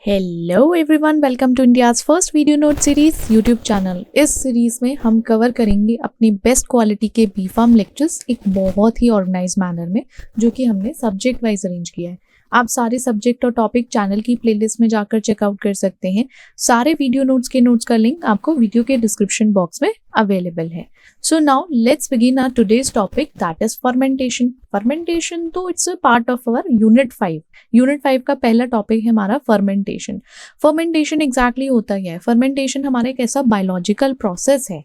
Hello everyone, welcome to India's first video note series YouTube channel. इस series में हम cover करेंगे अपनी बेस्ट क्वालिटी के बी फार्म लेक्चर्स एक बहुत ही ऑर्गेनाइज मैनर में, जो कि हमने सब्जेक्ट वाइज अरेंज किया है। आप सारे सब्जेक्ट और टॉपिक चैनल की प्लेलिस्ट में जाकर चेकआउट कर सकते हैं। सारे वीडियो नोट्स के नोट्स का लिंक आपको वीडियो के डिस्क्रिप्शन बॉक्स में अवेलेबल है। So now let's begin our today's topic, that is fermentation. Fermentation तो it's a part of our unit 5. Unit 5 का पहला टॉपिक है हमारा फर्मेंटेशन। फर्मेंटेशन एग्जैक्टली होता क्या है? फर्मेंटेशन हमारा एक ऐसा बायोलॉजिकल प्रोसेस है,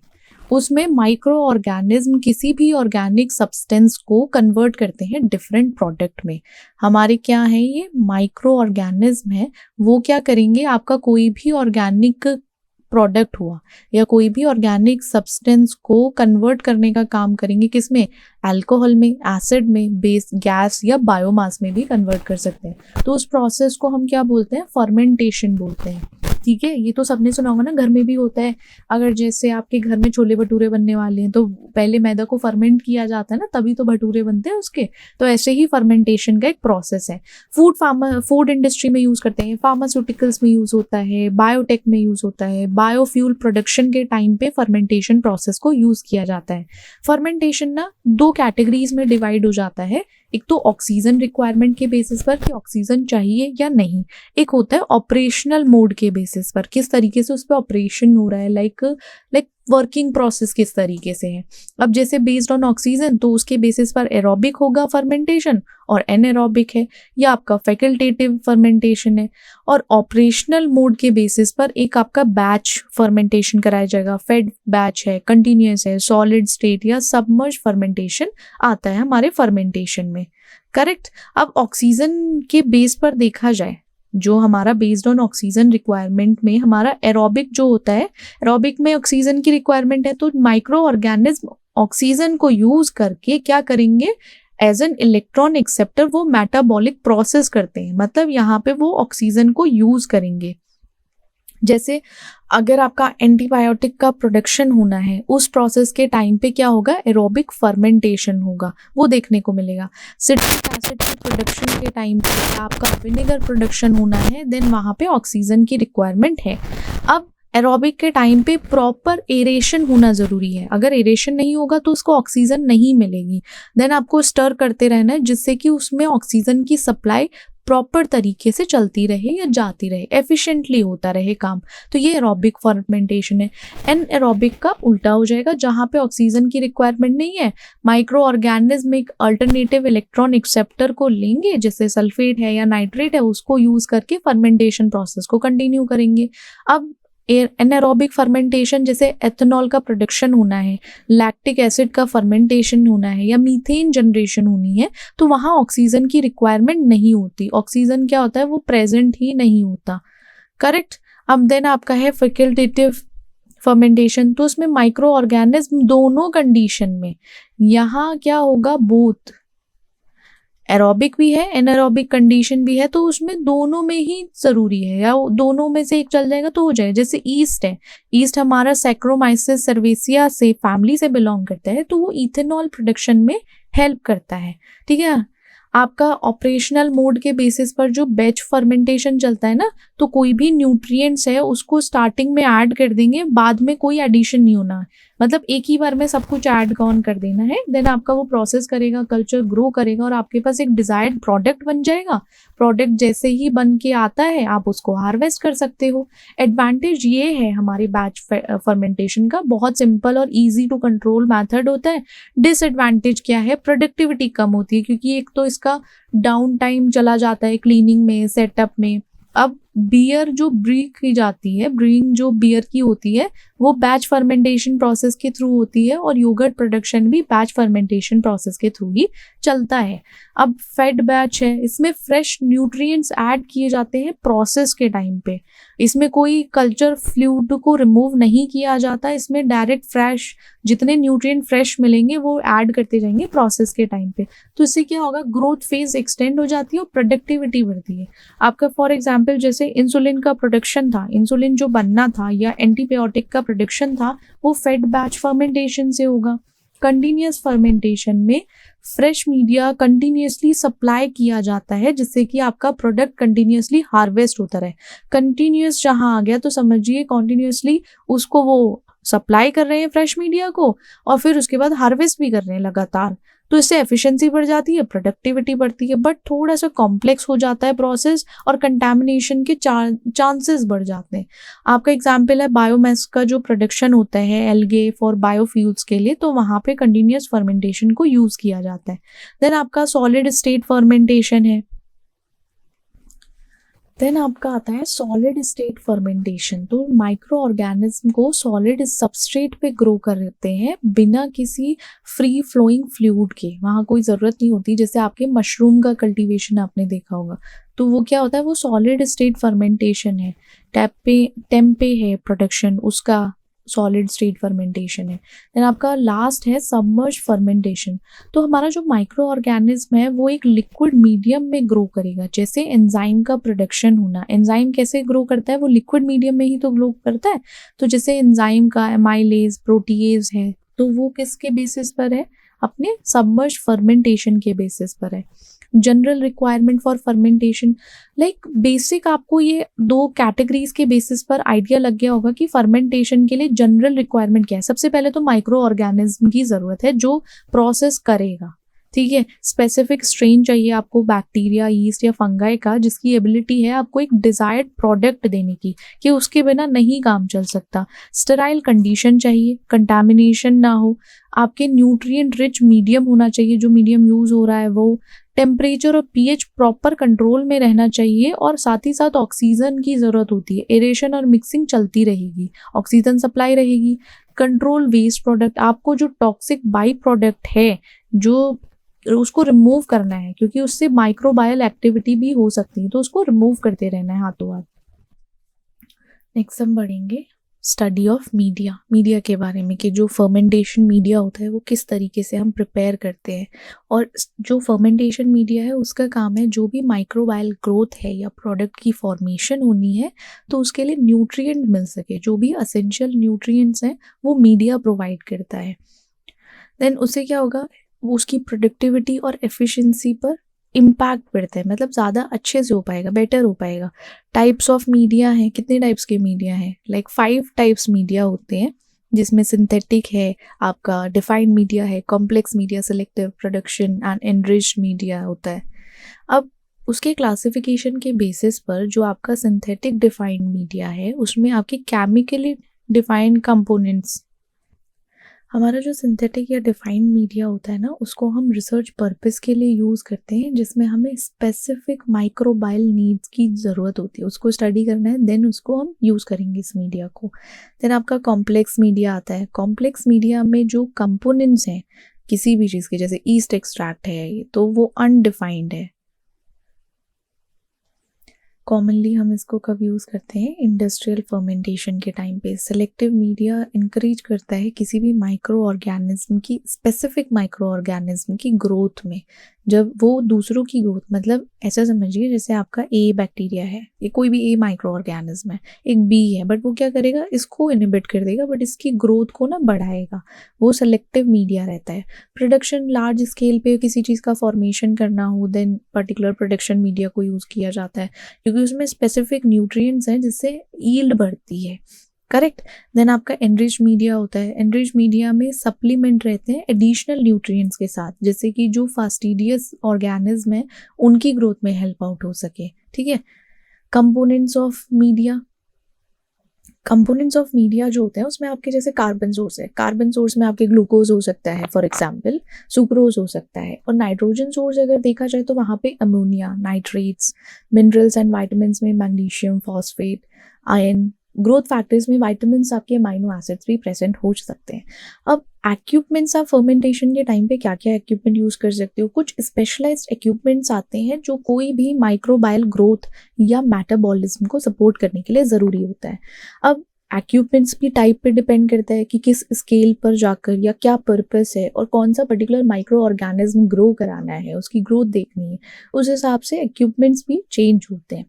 उसमें माइक्रो ऑर्गेनिज्म किसी भी ऑर्गेनिक सब्सटेंस को कन्वर्ट करते हैं डिफरेंट प्रोडक्ट में। हमारे क्या है, ये माइक्रो ऑर्गेनिज्म है। वो क्या करेंगे, आपका कोई भी ऑर्गेनिक प्रोडक्ट हुआ या कोई भी ऑर्गेनिक सब्सटेंस को कन्वर्ट करने का काम करेंगे, किसमें? अल्कोहल में, एसिड में, बेस, गैस या बायोमास में भी कन्वर्ट कर सकते हैं। तो उस प्रोसेस को हम क्या बोलते हैं? फर्मेंटेशन बोलते हैं। ठीक है, ये तो सबने सुना होगा ना, घर में भी होता है। अगर जैसे आपके घर में छोले भटूरे बनने वाले हैं तो पहले मैदा को फर्मेंट किया जाता है ना, तभी तो भटूरे बनते हैं उसके। तो ऐसे ही फर्मेंटेशन का एक प्रोसेस है। फूड इंडस्ट्री में यूज करते हैं, फार्मास्यूटिकल्स में यूज होता है, बायोटेक में यूज होता है, बायोफ्यूल प्रोडक्शन के टाइम पे फर्मेंटेशन प्रोसेस को यूज किया जाता है। फर्मेंटेशन ना दो कैटेगरीज में डिवाइड हो जाता है। एक तो ऑक्सीजन रिक्वायरमेंट के बेसिस पर कि ऑक्सीजन चाहिए या नहीं, एक होता है ऑपरेशनल मोड के बेसिस पर, किस तरीके से उस पर ऑपरेशन हो रहा है, लाइक वर्किंग प्रोसेस किस तरीके से है। अब जैसे बेस्ड ऑन ऑक्सीजन तो उसके बेसिस पर एरोबिक होगा फर्मेंटेशन और एनएरोबिक है, या आपका फैकल्टेटिव फर्मेंटेशन है। और ऑपरेशनल मोड के बेसिस पर एक आपका बैच फर्मेंटेशन कराया जाएगा। फेड बैच है, कंटिन्यूअस है, सॉलिड स्टेट या सबमर्ज फर्मेंटेशन आता है हमारे फर्मेंटेशन में। करेक्ट। अब ऑक्सीजन के बेस पर देखा जाए, जो हमारा बेस्ड ऑन ऑक्सीजन रिक्वायरमेंट में हमारा एरोबिक जो होता है, एरोबिक में ऑक्सीजन की रिक्वायरमेंट है, तो माइक्रो ऑर्गेनिज्म ऑक्सीजन को यूज करके क्या करेंगे, एज एन इलेक्ट्रॉन एक्सेप्टर वो मेटाबॉलिक प्रोसेस करते हैं। मतलब यहाँ पे वो ऑक्सीजन को यूज करेंगे। जैसे अगर आपका एंटीबायोटिक का प्रोडक्शन होना है, उस प्रोसेस के टाइम पे क्या होगा, एरोबिक फर्मेंटेशन होगा, वो देखने को मिलेगा। सिट्रिक एसिड के प्रोडक्शन के टाइम पे आपका विनेगर प्रोडक्शन होना है, देन वहाँ पे ऑक्सीजन की रिक्वायरमेंट है। अब एरोबिक के टाइम पे प्रॉपर एरेशन होना ज़रूरी है। अगर एरेशन नहीं होगा तो उसको ऑक्सीजन नहीं मिलेगी। देन आपको स्टर करते रहना है, जिससे कि उसमें ऑक्सीजन की सप्लाई प्रॉपर तरीके से चलती रहे या जाती रहे, एफिशिएंटली होता रहे काम। तो ये एरोबिक फर्मेंटेशन है। एनएरोबिक का उल्टा हो जाएगा, जहाँ पे ऑक्सीजन की रिक्वायरमेंट नहीं है, माइक्रो ऑर्गेनिज्म एक अल्टरनेटिव इलेक्ट्रॉन एक्सेप्टर को लेंगे, जैसे सल्फेट है या नाइट्रेट है, उसको यूज करके फर्मेंटेशन प्रोसेस को कंटिन्यू करेंगे। अब एनारोबिक फर्मेंटेशन, जैसे एथेनॉल का प्रोडक्शन होना है, लैक्टिक एसिड का फर्मेंटेशन होना है या मीथेन जनरेशन होनी है, तो वहाँ ऑक्सीजन की रिक्वायरमेंट नहीं होती। ऑक्सीजन क्या होता है, वो प्रेजेंट ही नहीं होता। करेक्ट। अब देन आपका है फैकल्टेटिव फर्मेंटेशन, तो उसमें माइक्रो ऑर्गेनिज्म दोनों कंडीशन में, यहाँ क्या होगा, बोथ एरोबिक भी है, एनारोबिक कंडीशन भी है, तो उसमें दोनों में ही जरूरी है, या दोनों में से एक चल जाएगा तो हो जाएगा। जैसे ईस्ट है, ईस्ट हमारा सैक्रोमाइसिस सर्वेसिया से फैमिली से बिलोंग करता है, तो वो इथेनॉल प्रोडक्शन में हेल्प करता है। ठीक है। आपका ऑपरेशनल मोड के बेसिस पर जो बैच फर्मेंटेशन चलता है ना, तो कोई भी न्यूट्रिएंट्स है उसको स्टार्टिंग में ऐड कर देंगे, बाद में कोई एडिशन नहीं होना, मतलब एक ही बार में सब कुछ ऐड ऑन कर देना है। देन आपका वो प्रोसेस करेगा, कल्चर ग्रो करेगा और आपके पास एक डिजायर्ड प्रोडक्ट बन जाएगा। प्रोडक्ट जैसे ही बन के आता है आप उसको हार्वेस्ट कर सकते हो। एडवांटेज ये है हमारे बैच फर्मेंटेशन का, बहुत सिंपल और इजी टू कंट्रोल मेथड होता है। डिसएडवांटेज क्या है, प्रोडक्टिविटी कम होती है, क्योंकि एक तो इसका डाउन टाइम चला जाता है क्लीनिंग में, सेटअप में। अब बियर जो ब्री की जाती है, ब्रीइंग जो बियर की होती है, वो बैच फर्मेंटेशन प्रोसेस के थ्रू होती है, और योगर्ट प्रोडक्शन भी बैच फर्मेंटेशन प्रोसेस के थ्रू ही चलता है। अब फेड बैच है, इसमें फ्रेश न्यूट्रिएंट्स ऐड किए जाते हैं प्रोसेस के टाइम पे। इसमें कोई कल्चर फ्लूइड को रिमूव नहीं किया जाता, इसमें डायरेक्ट फ्रेश जितने न्यूट्रिएंट फ्रेश मिलेंगे वो ऐड करते जाएंगे प्रोसेस के टाइम पे। तो इससे क्या होगा, ग्रोथ फेज एक्सटेंड हो जाती है और प्रोडक्टिविटी बढ़ती है। आपका फॉर एग्जाम्पल जैसे इंसुलिन का प्रोडक्शन था, इंसुलिन जो बनना था या एंटीबायोटिक का प्रोडक्शन था, वो फेड बैच फर्मेंटेशन से होगा। कंटिन्यूस फर्मेंटेशन में फ्रेश मीडिया कंटिन्यूसली सप्लाई किया जाता है जिससे कि आपका प्रोडक्ट कंटिन्यूसली हार्वेस्ट होता रहे। कंटिन्यूस जहाँ आ गया तो समझिए कंटिन्यूसली उसको वो सप्लाई कर रहे हैं फ्रेश मीडिया को और फिर उसके बाद हार्वेस्ट भी कर रहे हैं लगातार, तो इससे एफिशिएंसी बढ़ जाती है, प्रोडक्टिविटी बढ़ती है। बट थोड़ा सा कॉम्प्लेक्स हो जाता है प्रोसेस और कंटामिनेशन के चांसेस बढ़ जाते हैं। आपका एग्जांपल है बायोमास का जो प्रोडक्शन होता है एल्गे फॉर बायोफ्यूल्स के लिए, तो वहाँ पे कंटिन्यूस फर्मेंटेशन को यूज किया जाता है। देन आपका सॉलिड स्टेट फर्मेंटेशन है। देन आपका आता है सॉलिड स्टेट फर्मेंटेशन। तो माइक्रो ऑर्गेनिज्म को सॉलिड सबस्ट्रेट पे ग्रो करते हैं बिना किसी फ्री फ्लोइंग फ्लूइड के, वहाँ कोई ज़रूरत नहीं होती। जैसे आपके मशरूम का कल्टीवेशन आपने देखा होगा, तो वो क्या होता है, वो सॉलिड स्टेट फर्मेंटेशन है। टेम्पे है प्रोडक्शन, उसका सॉलिड स्टेट फर्मेंटेशन है। देन आपका लास्ट है सबमर्ज फर्मेंटेशन। तो हमारा जो माइक्रो ऑर्गेनिज्म है वो एक लिक्विड मीडियम में ग्रो करेगा। जैसे एंजाइम का प्रोडक्शन होना, एंजाइम कैसे ग्रो करता है, वो लिक्विड मीडियम में ही तो ग्रो करता है। तो जैसे एंजाइम का एमाइलेज प्रोटीएज है, तो वो किसके बेसिस पर है, अपने सबमर्ज फर्मेंटेशन के बेसिस पर है। General requirement for fermentation, like basic आपको ये 2 कैटेगरीज के बेसिस पर आइडिया लग गया होगा कि फर्मेंटेशन के लिए जनरल रिक्वायरमेंट क्या है। सबसे पहले तो माइक्रो ऑर्गेनिज्म की ज़रूरत है जो प्रोसेस करेगा, ठीक है। स्पेसिफिक स्ट्रेन चाहिए आपको बैक्टीरिया, यीस्ट या फंगाई का, जिसकी एबिलिटी है आपको एक डिजायर्ड प्रोडक्ट देने की, कि उसके बिना नहीं काम चल सकता। स्टेराइल कंडीशन चाहिए, कंटामिनेशन ना हो। आपके न्यूट्रिएंट रिच मीडियम होना चाहिए, जो मीडियम यूज हो रहा है वो। टेम्परेचर और पीएच प्रॉपर कंट्रोल में रहना चाहिए और साथ ही साथ ऑक्सीजन की ज़रूरत होती है। एरेशन और मिक्सिंग चलती रहेगी, ऑक्सीजन सप्लाई रहेगी। कंट्रोल वेस्ट प्रोडक्ट, आपको जो टॉक्सिक बाई प्रोडक्ट है जो उसको रिमूव करना है, क्योंकि उससे माइक्रोबायल एक्टिविटी भी हो सकती है, तो उसको रिमूव करते रहना है हाथों हाथ। नेक्स्ट हम बढ़ेंगे स्टडी ऑफ मीडिया, मीडिया के बारे में, कि जो फर्मेंटेशन मीडिया होता है वो किस तरीके से हम प्रिपेयर करते हैं। और जो फर्मेंटेशन मीडिया है उसका काम है जो भी माइक्रोबायल ग्रोथ है या प्रोडक्ट की फॉर्मेशन होनी है, तो उसके लिए न्यूट्रिएंट मिल सके, जो भी असेंशियल न्यूट्रिएंट्स हैं वो मीडिया प्रोवाइड करता है। देन उससे क्या होगा, वो उसकी प्रोडक्टिविटी और एफिशिएंसी पर इम्पैक्ट पड़ता है, मतलब ज़्यादा अच्छे से हो पाएगा, बेटर हो पाएगा। टाइप्स ऑफ मीडिया हैं, कितने टाइप्स के मीडिया हैं, लाइक 5 टाइप्स मीडिया होते हैं, जिसमें सिंथेटिक है, आपका डिफाइंड मीडिया है, complex media, selective, production and enriched media होता है। अब उसके क्लासिफिकेशन के बेसिस पर जो आपका सिंथेटिक डिफाइंड मीडिया है उसमें आपके केमिकली डिफाइंड कंपोनेंट्स, हमारा जो सिंथेटिक या डिफाइंड मीडिया होता है ना, उसको हम रिसर्च पर्पस के लिए यूज़ करते हैं, जिसमें हमें स्पेसिफिक माइक्रोबायल नीड्स की ज़रूरत होती है, उसको स्टडी करना है, देन उसको हम यूज़ करेंगे इस मीडिया को। देन आपका कॉम्प्लेक्स मीडिया आता है। कॉम्प्लेक्स मीडिया में जो कंपोनेंट्स हैं किसी भी चीज़ के, जैसे ईस्ट एक्सट्रैक्ट है, तो वो अनडिफाइंड है। कॉमनली हम इसको कब यूज़ करते हैं, इंडस्ट्रियल फर्मेंटेशन के टाइम पे। सेलेक्टिव मीडिया इंकरेज करता है किसी भी माइक्रो ऑर्गेनिज्म की, स्पेसिफिक माइक्रो ऑर्गेनिज्म की ग्रोथ में, जब वो दूसरों की ग्रोथ, मतलब ऐसा समझिए जैसे आपका ए बैक्टीरिया है, ये कोई भी ए माइक्रो ऑर्गेनिज्म है, एक बी है, बट वो क्या करेगा, इसको इनहिबिट कर देगा, बट इसकी ग्रोथ को ना बढ़ाएगा, वो सेलेक्टिव मीडिया रहता है। प्रोडक्शन, लार्ज स्केल पे किसी चीज़ का फॉर्मेशन करना हो, देन पर्टिकुलर प्रोडक्शन मीडिया को यूज़ किया जाता है, क्योंकि उसमें स्पेसिफिक न्यूट्रिएंट्स हैं जिससे यील्ड बढ़ती है, करेक्ट। देन आपका एनरिच मीडिया होता है। एनरिच मीडिया में सप्लीमेंट रहते हैं एडिशनल न्यूट्रिएंट्स के साथ, जैसे कि जो फास्टिडियस ऑर्गेनिज्म है उनकी ग्रोथ में हेल्प आउट हो सके, ठीक है। Components of media, components of media जो होते हैं उसमें आपके जैसे कार्बन सोर्स है, कार्बन सोर्स में आपके ग्लूकोज हो सकता है, फॉर एग्जांपल सुक्रोज हो सकता है, और नाइट्रोजन सोर्स अगर देखा जाए तो वहाँ पे ammonia, nitrates, minerals and vitamins में magnesium, phosphate, iron, growth factors में वाइटामिन्स, आपके अमाइनो एसिड्स भी प्रेजेंट हो सकते हैं। अब इक्विपमेंट्स, आप फर्मेंटेशन के टाइम पे क्या क्या इक्विपमेंट यूज़ कर सकते हो, कुछ स्पेशलाइज्ड इक्विपमेंट्स आते हैं जो कोई भी माइक्रोबायल ग्रोथ या मेटाबॉलिज्म को सपोर्ट करने के लिए ज़रूरी होता है। अब इक्विपमेंट्स भी टाइप पे डिपेंड करता है कि किस स्केल पर जाकर या क्या पर्पस है और कौन सा पर्टिकुलर माइक्रो ऑर्गेनिज्म ग्रो कराना है, उसकी ग्रोथ देखनी है, उस हिसाब से इक्विपमेंट्स भी चेंज होते हैं।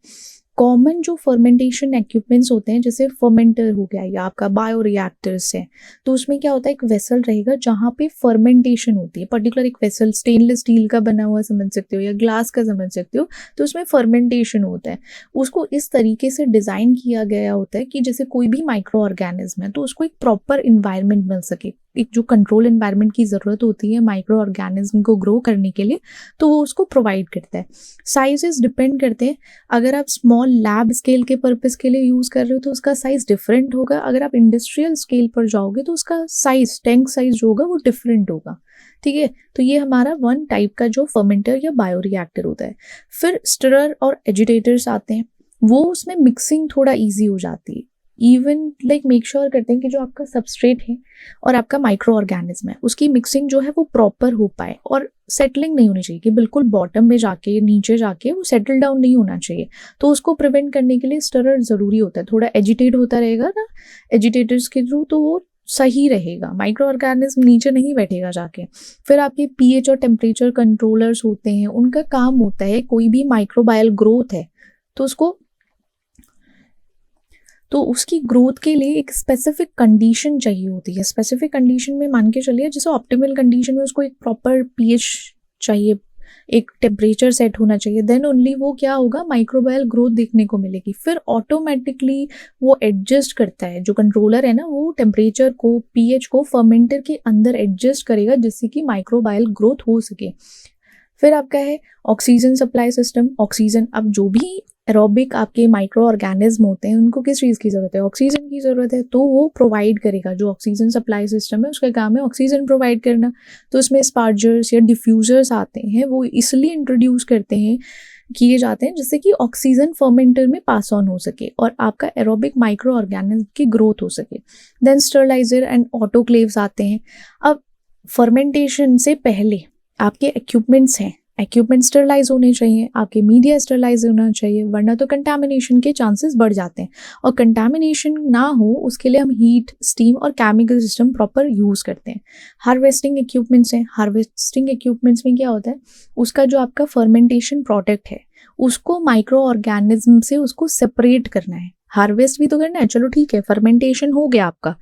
कॉमन जो फर्मेंटेशन इक्विपमेंट्स होते हैं, जैसे फर्मेंटर हो गया या आपका बायोरिएक्टर्स है, तो उसमें क्या होता है, एक वेसल रहेगा जहाँ पे फर्मेंटेशन होती है। पर्टिकुलर एक वेसल स्टेनलेस स्टील का बना हुआ समझ सकते हो या ग्लास का समझ सकते हो, तो उसमें फर्मेंटेशन होता है। उसको इस तरीके से डिज़ाइन किया गया होता है कि जैसे कोई भी माइक्रो ऑर्गेनिज्म है तो उसको एक प्रॉपर इन्वायरमेंट मिल सके, एक जो कंट्रोल इन्वायरमेंट की ज़रूरत होती है माइक्रो ऑर्गेनिज्म को ग्रो करने के लिए, तो वो उसको प्रोवाइड करता है। साइजेस डिपेंड करते हैं। अगर आप स्मॉल लैब स्केल के पर्पस के लिए यूज़ कर रहे हो तो उसका साइज़ डिफरेंट होगा। अगर आप इंडस्ट्रियल स्केल पर जाओगे तो उसका साइज़, टैंक साइज़ जो होगा वो डिफरेंट होगा। ठीक है, तो ये हमारा वन टाइप का जो फर्मेंटर या बायोरिएक्टर होता है। फिर स्टिरर और एजिटेटर्स आते हैं, वो उसमें मिक्सिंग थोड़ा ईजी हो जाती है। इवन लाइक मेक श्योर करते हैं कि जो आपका सबस्ट्रेट है और आपका माइक्रो ऑर्गेनिज्म है उसकी मिक्सिंग जो है वो प्रॉपर हो पाए, और सेटलिंग नहीं होनी चाहिए कि बिल्कुल बॉटम में जाके नीचे जाके वो सेटल डाउन नहीं होना चाहिए। तो उसको प्रिवेंट करने के लिए स्टिरर ज़रूरी होता है। थोड़ा एजिटेट होता रहेगा ना एजिटेटर्स के थ्रू, तो वो सही रहेगा, माइक्रो ऑर्गेनिज्म नीचे नहीं बैठेगा जाके। फिर आपके पीएच और टेम्परेचर कंट्रोलर्स होते हैं, उनका काम होता है कोई भी माइक्रोबायल ग्रोथ है तो उसकी ग्रोथ के लिए एक स्पेसिफिक कंडीशन चाहिए होती है। स्पेसिफिक कंडीशन में मान के चलिए जैसे ऑप्टिमल कंडीशन में उसको एक प्रॉपर पीएच चाहिए, एक टेम्परेचर सेट होना चाहिए, देन ओनली वो क्या होगा, माइक्रोबायल ग्रोथ देखने को मिलेगी। फिर ऑटोमेटिकली वो एडजस्ट करता है, जो कंट्रोलर है ना वो टेम्परेचर को, पीएच को फर्मेंटर के अंदर एडजस्ट करेगा जिससे कि माइक्रोबायल ग्रोथ हो सके। फिर आपका है ऑक्सीजन सप्लाई सिस्टम। ऑक्सीजन, अब जो भी एरोबिक आपके माइक्रो ऑर्गेनिज्म होते हैं उनको किस चीज़ की ज़रूरत है, ऑक्सीजन की ज़रूरत है, तो वो प्रोवाइड करेगा। जो ऑक्सीजन सप्लाई सिस्टम है उसका काम है ऑक्सीजन प्रोवाइड करना। तो इसमें स्पार्जर्स या डिफ्यूज़र्स आते हैं, वो इसलिए इंट्रोड्यूस किए जाते हैं जिससे कि ऑक्सीजन फर्मेंटर में पास ऑन हो सके और आपका एरोबिक माइक्रो ऑर्गेनिज्म की ग्रोथ हो सके। देन स्टरलाइजर एंड ऑटोक्लेव्स आते हैं। अब फर्मेंटेशन से पहले आपके इक्विपमेंट्स हैं, इक्विपमेंट स्टरलाइज होने चाहिए, आपके मीडिया स्टरलाइज होना चाहिए, वरना तो कंटामिनेशन के चांसेस बढ़ जाते हैं। और कंटामिनेशन ना हो उसके लिए हम हीट, स्टीम और केमिकल सिस्टम प्रॉपर यूज़ करते हैं। हार्वेस्टिंग इक्विपमेंट्स हैं। हार्वेस्टिंग इक्विपमेंट्स में क्या होता है, उसका जो आपका फर्मेंटेशन प्रोडक्ट है उसको माइक्रो ऑर्गेनिज्म से उसको सेपरेट करना है। हार्वेस्ट भी तो करना है, चलो ठीक है, फर्मेंटेशन हो गया आपका।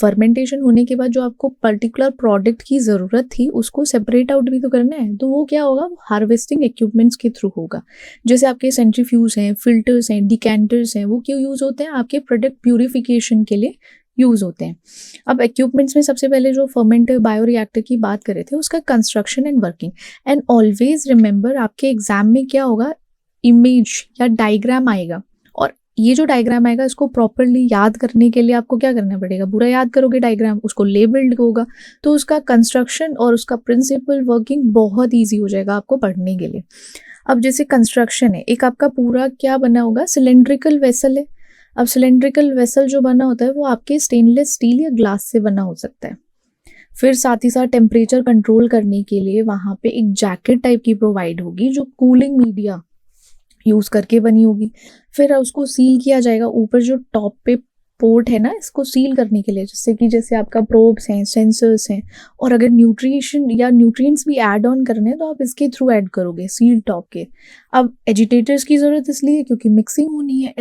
फर्मेंटेशन होने के बाद जो आपको पर्टिकुलर प्रोडक्ट की ज़रूरत थी उसको सेपरेट आउट भी तो करना है, तो वो क्या होगा, हार्वेस्टिंग इक्विपमेंट्स के थ्रू होगा। जैसे आपके सेंट्रीफ्यूज हैं, फिल्टर्स हैं, डिकेंटर्स हैं, वो क्यों यूज़ होते हैं, आपके प्रोडक्ट प्यूरिफिकेशन के लिए यूज़ होते हैं। अब इक्विपमेंट्स में सबसे पहले जो फर्मेंटर बायोरिएक्टर की बात कर रहे थे उसका construction and working. And always remember, आपके एग्जाम में क्या होगा, इमेज या डायग्राम आएगा, और ये जो डायग्राम आएगा इसको प्रॉपरली याद करने के लिए आपको क्या करना पड़ेगा, पूरा याद करोगे डायग्राम, उसको लेबल्ड होगा, तो उसका कंस्ट्रक्शन और उसका प्रिंसिपल वर्किंग बहुत ईजी हो जाएगा आपको पढ़ने के लिए। अब जैसे कंस्ट्रक्शन है, एक आपका पूरा क्या बना होगा, सिलेंड्रिकल वेसल है। अब सिलेंड्रिकल वेसल जो बना होता है वो आपके स्टेनलेस स्टील या ग्लास से बना हो सकता है। फिर साथ ही साथ टेम्परेचर कंट्रोल करने के लिए वहाँ पे एक जैकेट टाइप की प्रोवाइड होगी जो कूलिंग मीडिया यूज़ करके बनी होगी। फिर उसको सील किया जाएगा, ऊपर जो टॉप पे पोर्ट है ना इसको सील करने के लिए, जिससे कि जैसे आपका प्रोब्स हैं, सेंसर्स हैं, और अगर न्यूट्रिशन या न्यूट्रिएंट्स भी ऐड ऑन करने हैं तो आप इसके थ्रू ऐड करोगे सील टॉप के। अब एजिटेटर्स की ज़रूरत इसलिए क्योंकि मिक्सिंग होनी है।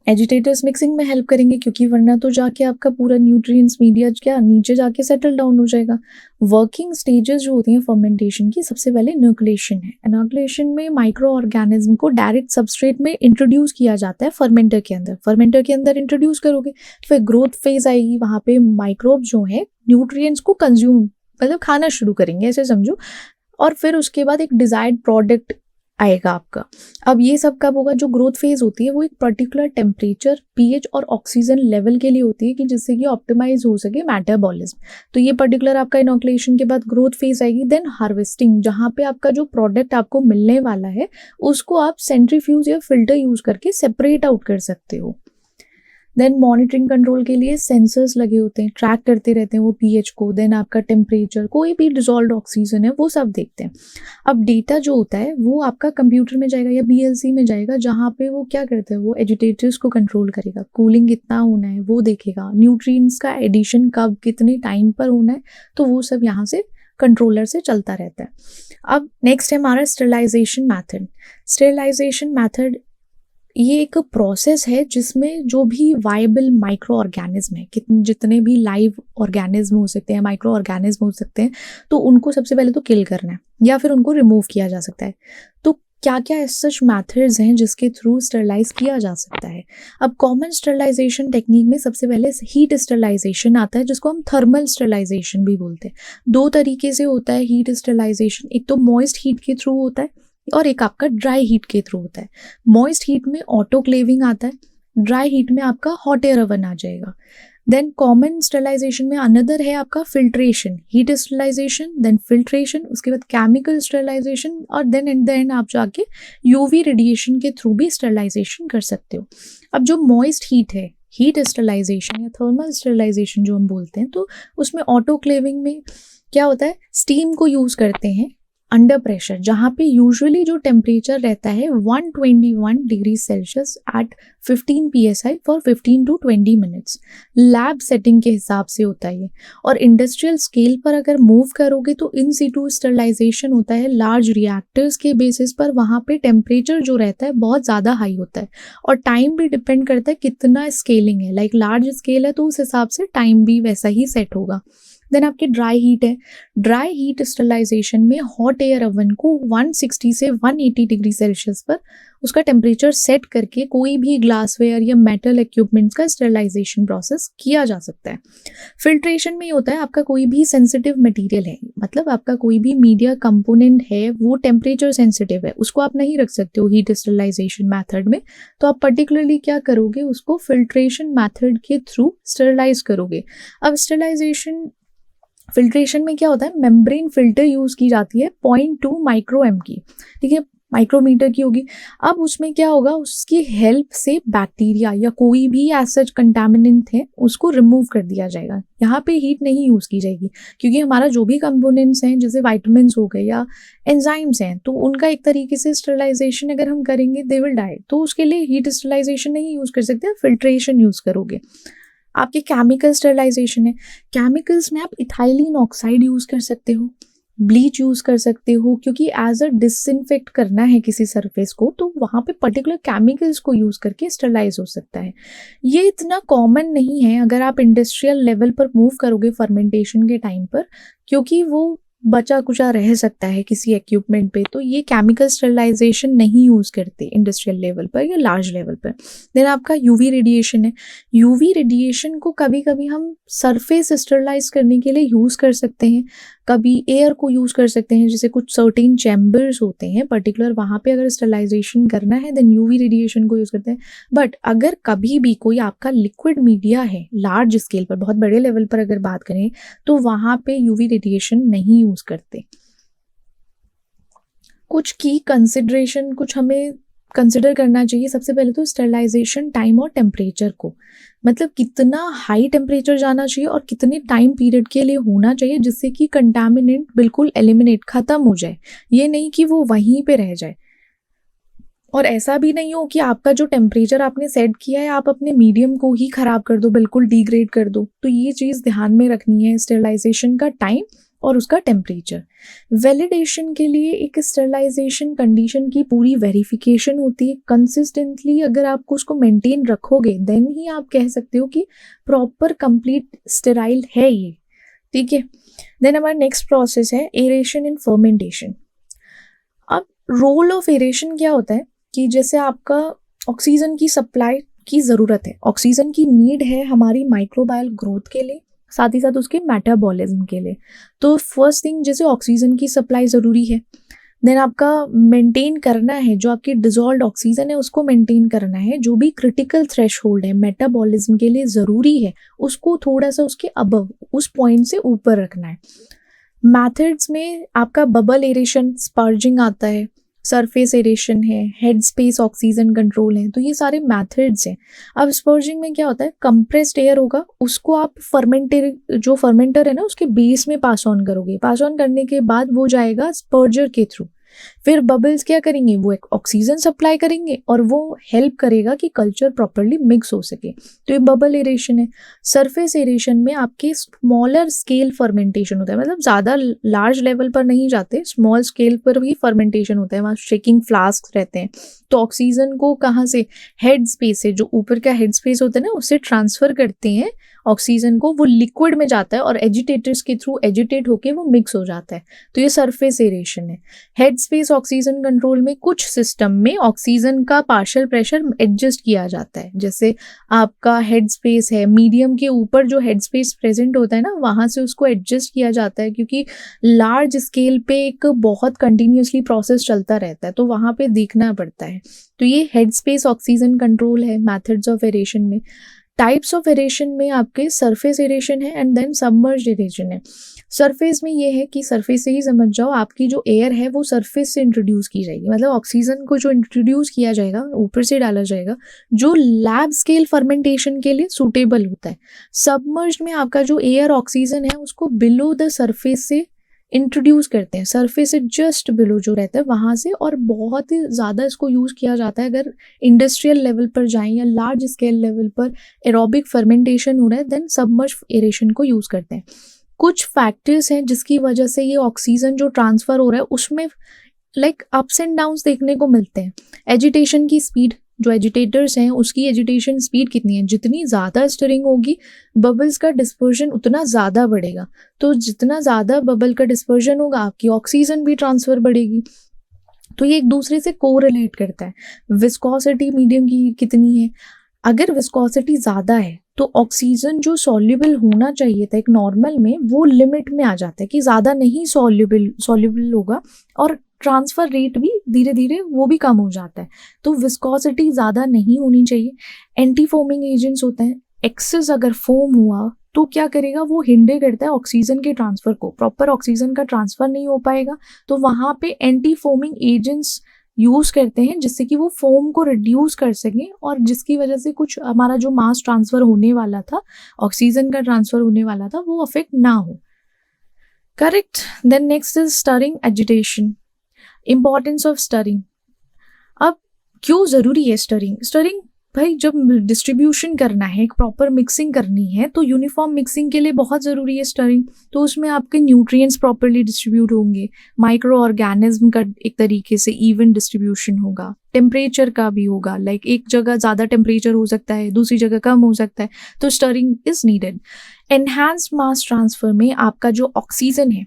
एजिटेटर्स मिक्सिंग में हेल्प करेंगे क्योंकि वरना तो जाके आपका पूरा न्यूट्रिएंट्स मीडिया क्या नीचे जाके सेटल डाउन हो जाएगा। वर्किंग स्टेजेस जो होती हैं फर्मेंटेशन की, सबसे पहले इनोकुलेशन है। इनोकुलेशन में माइक्रो ऑर्गेनिज्म को डायरेक्ट सबस्ट्रेट में इंट्रोड्यूस किया जाता है फर्मेंटर के अंदर। फर्मेंटर के अंदर इंट्रोड्यूस करोगे फिर ग्रोथ फेज आएगी, वहाँ पे माइक्रोब जो है न्यूट्रिएंट्स को कंज्यूम मतलब खाना शुरू करेंगे, ऐसे समझो, और फिर उसके बाद एक डिजायर्ड प्रोडक्ट आएगा आपका। अब ये सब कब होगा, जो ग्रोथ फेज होती है वो एक पर्टिकुलर टेम्परेचर, पीएच और ऑक्सीजन लेवल के लिए होती है कि जिससे कि ऑप्टिमाइज हो सके मेटाबॉलिज्म। तो ये पर्टिकुलर आपका इनोकुलेशन के बाद ग्रोथ फेज आएगी। देन हार्वेस्टिंग, जहाँ पे आपका जो प्रोडक्ट आपको मिलने वाला है उसको आप सेंट्रीफ्यूज या फिल्टर यूज करके सेपरेट आउट कर सकते हो। देन मॉनिटरिंग कंट्रोल के लिए सेंसर्स लगे होते हैं, ट्रैक करते रहते हैं वो पीएच को, देन आपका टेम्परेचर, कोई भी डिजॉल्व्ड ऑक्सीजन है वो सब देखते हैं। अब डेटा जो होता है वो आपका कंप्यूटर में जाएगा या बीएलसी में जाएगा, जहाँ पे वो क्या करते हैं, वो एजिटेटर्स को कंट्रोल करेगा, कूलिंग कितना होना है वो देखेगा, न्यूट्रिएंट्स का एडिशन कब कितने टाइम पर होना है, तो वो सब यहाँ से कंट्रोलर से चलता रहता है। अब नेक्स्ट है हमारा स्टेरिलाइजेशन मैथड। स्टेरिलाइजेशन मैथड ये एक प्रोसेस है जिसमें जो भी वायबल माइक्रो ऑर्गेनिज्म है, जितने भी लाइव ऑर्गेनिज्म हो सकते हैं, माइक्रो ऑर्गेनिज्म हो सकते हैं, तो उनको सबसे पहले तो किल करना है या फिर उनको रिमूव किया जा सकता है। तो क्या क्या सच मैथड्स हैं जिसके थ्रू स्टरलाइज किया जा सकता है? अब कॉमन स्टरलाइजेशन टेक्निक में सबसे पहले हीट स्टरलाइजेशन आता है, जिसको हम थर्मल स्टरलाइजेशन भी बोलते हैं। दो तरीके से होता है हीट स्टरलाइजेशन, एक तो मॉइस्ट हीट के थ्रू होता है और एक आपका ड्राई हीट के थ्रू होता है। मॉइस्ट हीट में ऑटोक्लेविंग आता है, ड्राई हीट में आपका हॉट एयर ओवन आ जाएगा। देन कॉमन स्टरलाइजेशन में अनदर है आपका filtration, heat sterilization, then filtration, उसके बाद केमिकल स्टरलाइजेशन और देन एट द एंड आप जाके यूवी रेडिएशन के थ्रू भी स्टरलाइजेशन कर सकते हो। अब जो मॉइस्ट हीट है, हीट स्टरलाइजेशन या थर्मल स्टरलाइजेशन जो हम बोलते हैं, तो उसमें ऑटोक्लेविंग में क्या होता है, स्टीम को यूज करते हैं अंडर प्रेशर, जहाँ पे यूजुअली जो टेम्परेचर रहता है 121 degree Celsius at 15 psi for 15 to 20 minutes. Lab setting के हिसाब से होता है ये। और इंडस्ट्रियल स्केल पर अगर मूव करोगे तो इन सीटू स्टरलाइजेशन होता है लार्ज रिएक्टर्स के बेसिस पर, वहाँ पे टेम्परेचर जो रहता है बहुत ज़्यादा हाई होता है और टाइम भी डिपेंड करता है कितना स्केलिंग है। लाइक लार्ज स्केल है तो उस हिसाब से टाइम भी वैसा ही सेट होगा। देन आपकी ड्राई हीट है। ड्राई हीट स्टरलाइजेशन में हॉट एयर ओवन को 160 से 180 डिग्री सेल्सियस पर उसका टेम्परेचर सेट करके कोई भी ग्लासवेयर या मेटल इक्विपमेंट्स का स्टरलाइजेशन प्रोसेस किया जा सकता है। फिल्ट्रेशन में होता है आपका कोई भी सेंसिटिव मटेरियल है, मतलब आपका कोई भी मीडिया कंपोनेंट है वो टेम्परेचर सेंसिटिव है, उसको आप नहीं रख सकते हो हीट स्टरलाइजेशन मैथड में, तो आप पर्टिकुलरली क्या करोगे, उसको फिल्ट्रेशन मैथड के थ्रू स्टरलाइज करोगे। अब स्टरलाइजेशन फिल्ट्रेशन में क्या होता है, मेम्ब्रेन फिल्टर यूज की जाती है 0.2 माइक्रो एम की, ठीक है, माइक्रोमीटर की होगी। अब उसमें क्या होगा, उसकी हेल्प से बैक्टीरिया या कोई भी एज कंटामिनेंट है उसको रिमूव कर दिया जाएगा। यहाँ पे हीट नहीं यूज की जाएगी क्योंकि हमारा जो भी कंपोनेंट्स हैं जैसे वाइटामिन्स हो गए या एंजाइम्स हैं, तो उनका एक तरीके से स्टरलाइजेशन अगर हम करेंगे दे विल डाई, तो उसके लिए हीट स्टरलाइजेशन नहीं यूज कर सकते, फिल्ट्रेशन यूज करोगे। आपके केमिकल स्टरलाइजेशन है। केमिकल्स में आप इथाइलिन ऑक्साइड यूज कर सकते हो, ब्लीच यूज कर सकते हो, क्योंकि एज अ डिसइंफेक्ट करना है किसी सरफेस को तो वहाँ पे पर्टिकुलर केमिकल्स को यूज करके स्टरलाइज हो सकता है। ये इतना कॉमन नहीं है अगर आप इंडस्ट्रियल लेवल पर मूव करोगे फर्मेंटेशन के टाइम पर, क्योंकि वो बचा कुचा रह सकता है किसी इक्विपमेंट पे, तो ये केमिकल स्टरलाइजेशन नहीं यूज करते इंडस्ट्रियल लेवल पर या लार्ज लेवल पर। देन आपका यूवी रेडिएशन है। यूवी रेडिएशन को कभी कभी हम सरफेस स्टरलाइज करने के लिए यूज कर सकते हैं, कभी एयर को यूज कर सकते हैं, जैसे कुछ सर्टेन चैम्बर्स होते हैं पर्टिकुलर, वहाँ पे अगर स्टरलाइजेशन करना है देन यूवी रेडिएशन को यूज करते हैं। बट अगर कभी भी कोई आपका लिक्विड मीडिया है लार्ज स्केल पर, बहुत बड़े लेवल पर अगर बात करें, तो वहाँ पे यूवी रेडिएशन नहीं यूज करते। कुछ की कंसिडरेशन, कुछ हमें कंसिडर करना चाहिए। सबसे पहले तो स्टरलाइजेशन टाइम और टेम्परेचर को, मतलब कितना हाई टेम्परेचर जाना चाहिए और कितने टाइम पीरियड के लिए होना चाहिए जिससे कि कंटामिनेंट बिल्कुल एलिमिनेट खत्म हो जाए, ये नहीं कि वो वहीं पे रह जाए। और ऐसा भी नहीं हो कि आपका जो टेम्परेचर आपने सेट किया है आप अपने मीडियम को ही खराब कर दो, बिल्कुल डिग्रेड कर दो। तो ये चीज़ ध्यान में रखनी है, स्टरलाइजेशन का टाइम और उसका टेम्परेचर। वैलिडेशन के लिए एक स्टरलाइजेशन कंडीशन की पूरी वेरिफिकेशन होती है कंसिस्टेंटली। अगर आपको उसको मेंटेन रखोगे देन ही आप कह सकते हो कि प्रॉपर कंप्लीट स्टेराइल है ये, ठीक है। देन हमारा नेक्स्ट प्रोसेस है एरेशन एंड फर्मेंटेशन। अब रोल ऑफ एरेशन क्या होता है कि जैसे आपका ऑक्सीजन की सप्लाई की ज़रूरत है, ऑक्सीजन की नीड है हमारी माइक्रोबायल ग्रोथ के लिए, साथ ही साथ उसके मेटाबॉलिज्म के लिए। तो फर्स्ट थिंग जैसे ऑक्सीजन की सप्लाई ज़रूरी है, देन आपका मेंटेन करना है जो आपकी डिजॉल्व्ड ऑक्सीजन है उसको मेंटेन करना है, जो भी क्रिटिकल थ्रेशहोल्ड है मेटाबॉलिज्म के लिए ज़रूरी है उसको थोड़ा सा उसके अबव, उस पॉइंट से ऊपर रखना है। मैथड्स में आपका बबल एरेशन, स्पर्जिंग आता है, सरफेस एरेशन है, हेड स्पेस ऑक्सीजन कंट्रोल है, तो ये सारे मैथड्स हैं। अब स्पर्जिंग में क्या होता है, कंप्रेस्ड एयर होगा, उसको आप जो फर्मेंटर है ना उसके बेस में पास ऑन करोगे, पास ऑन करने के बाद वो जाएगा स्पर्जर के थ्रू, फिर बबल्स क्या करेंगे, वो एक ऑक्सीजन सप्लाई करेंगे और वो हेल्प करेगा कि कल्चर प्रॉपरली मिक्स हो सके। तो ये बबल एरेशन है। सरफेस एरेशन में आपके स्मॉलर स्केल फर्मेंटेशन होता है, मतलब ज़्यादा लार्ज लेवल पर नहीं जाते, स्मॉल स्केल पर भी फर्मेंटेशन होता है, वहाँ शेकिंग फ्लास्क रहते हैं। तो ऑक्सीजन को कहाँ से, हेड स्पेस से, जो ऊपर का हेड स्पेस होता है ना, उससे ट्रांसफर करते हैं ऑक्सीजन को, वो लिक्विड में जाता है और एजिटेटर्स के थ्रू एजिटेट होके वो मिक्स हो जाता है। तो ये सरफेस एरेशन है। हेड स्पेस ऑक्सीजन कंट्रोल में कुछ सिस्टम में ऑक्सीजन का पार्शियल प्रेशर एडजस्ट किया जाता है। जैसे आपका हेड स्पेस है, मीडियम के ऊपर जो हेड स्पेस प्रेजेंट होता है ना, वहाँ से उसको एडजस्ट किया जाता है, क्योंकि लार्ज स्केल पे एक बहुत कंटिन्यूसली प्रोसेस चलता रहता है, तो वहाँ पे देखना पड़ता है। तो ये हेड स्पेस ऑक्सीजन कंट्रोल है मेथड्स ऑफ एरेशन में। टाइप्स ऑफ एरेशन में आपके सरफेस एरेशन है एंड देन सबमर्ज्ड एरेशन है। सरफेस में ये है कि सरफेस से ही समझ जाओ, आपकी जो एयर है वो सरफेस से इंट्रोड्यूस की जाएगी, मतलब ऑक्सीजन को जो इंट्रोड्यूस किया जाएगा ऊपर से डाला जाएगा, जो लैब स्केल फर्मेंटेशन के लिए सूटेबल होता है। सबमर्ज्ड में आपका जो एयर ऑक्सीजन है उसको बिलो द सरफेस से इंट्रोड्यूस करते हैं, सरफेस से जस्ट बिलो जो रहता है वहाँ से, और बहुत ही ज़्यादा इसको यूज़ किया जाता है अगर इंडस्ट्रियल लेवल पर जाएं या लार्ज स्केल लेवल पर एरोबिक फर्मेंटेशन हो रहा है, देन सबमर्ज्ड एरेशन को यूज़ करते हैं। कुछ फैक्टर्स हैं जिसकी वजह से ये ऑक्सीजन जो ट्रांसफ़र हो रहा है उसमें लाइक अप्स एंड डाउन्स देखने को मिलते हैं। एजिटेशन की स्पीड, जो एजिटेटर्स हैं उसकी एजिटेशन स्पीड कितनी है, जितनी ज़्यादा स्टिरिंग होगी बबल्स का डिस्पर्जन उतना ज़्यादा बढ़ेगा। तो जितना ज़्यादा बबल का डिस्पर्जन होगा आपकी ऑक्सीजन भी ट्रांसफ़र बढ़ेगी। तो ये एक दूसरे से कोरिलेट करता है। विस्कोसिटी मीडियम की कितनी है, अगर विस्कोसिटी ज़्यादा है तो ऑक्सीजन जो होना चाहिए था एक नॉर्मल में, वो लिमिट में आ जाता है कि ज़्यादा नहीं सॉल्युबल होगा, और ट्रांसफ़र रेट भी धीरे धीरे वो भी कम हो जाता है। तो विस्कोसिटी ज़्यादा नहीं होनी चाहिए। एंटी फोमिंग एजेंट्स होते हैं, एक्सेस अगर फोम हुआ तो क्या करेगा, वो हिंडर करता है ऑक्सीजन के ट्रांसफ़र को, प्रॉपर ऑक्सीजन का ट्रांसफ़र नहीं हो पाएगा। तो वहाँ पे एंटी फोमिंग एजेंट्स यूज़ करते हैं जिससे कि वो फोम को रिड्यूस कर सकें, और जिसकी वजह से कुछ हमारा जो मास ट्रांसफ़र होने वाला था, ऑक्सीजन का ट्रांसफ़र होने वाला था, वो अफेक्ट ना हो। Correct. Then next is stirring agitation. Importance of stirring. अब क्यों ज़रूरी है स्टरिंग? स्टरिंग भाई जब डिस्ट्रीब्यूशन करना है, एक प्रॉपर मिक्सिंग करनी है, तो यूनिफॉर्म मिक्सिंग के लिए बहुत ज़रूरी है स्टरिंग। तो उसमें आपके न्यूट्रिएंट्स प्रॉपरली डिस्ट्रीब्यूट होंगे, माइक्रो ऑर्गेनिज्म का एक तरीके से इवन डिस्ट्रीब्यूशन होगा, टेम्परेचर का भी होगा, लाइक एक जगह ज़्यादा टेम्परेचर हो सकता है, दूसरी जगह कम हो सकता है, तो stirring is needed. Enhanced mass transfer में आपका जो ऑक्सीजन है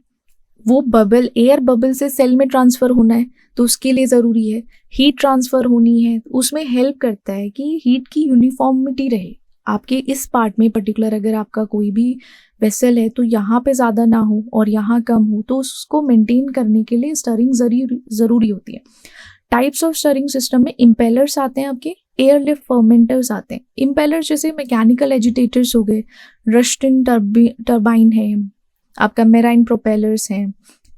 वो बबल, एयर बबल से सेल में ट्रांसफ़र होना है, तो उसके लिए ज़रूरी है। हीट ट्रांसफ़र होनी है, उसमें हेल्प करता है कि हीट की यूनिफॉर्मिटी रहे आपके इस पार्ट में पर्टिकुलर। अगर आपका कोई भी वेसल है तो यहाँ पे ज़्यादा ना हो और यहाँ कम हो, तो उसको मेंटेन करने के लिए स्टरिंग ज़रूरी होती है। टाइप्स ऑफ स्टरिंग सिस्टम में इम्पेलर्स आते हैं, आपके एयरलिफ्ट फर्मेंटर्स आते हैं। इम्पेलर्स जैसे मैकेनिकल एजिटेटर्स हो गए, रस्टन टर्बाइन है, आपका मेराइन प्रोपेलर्स हैं,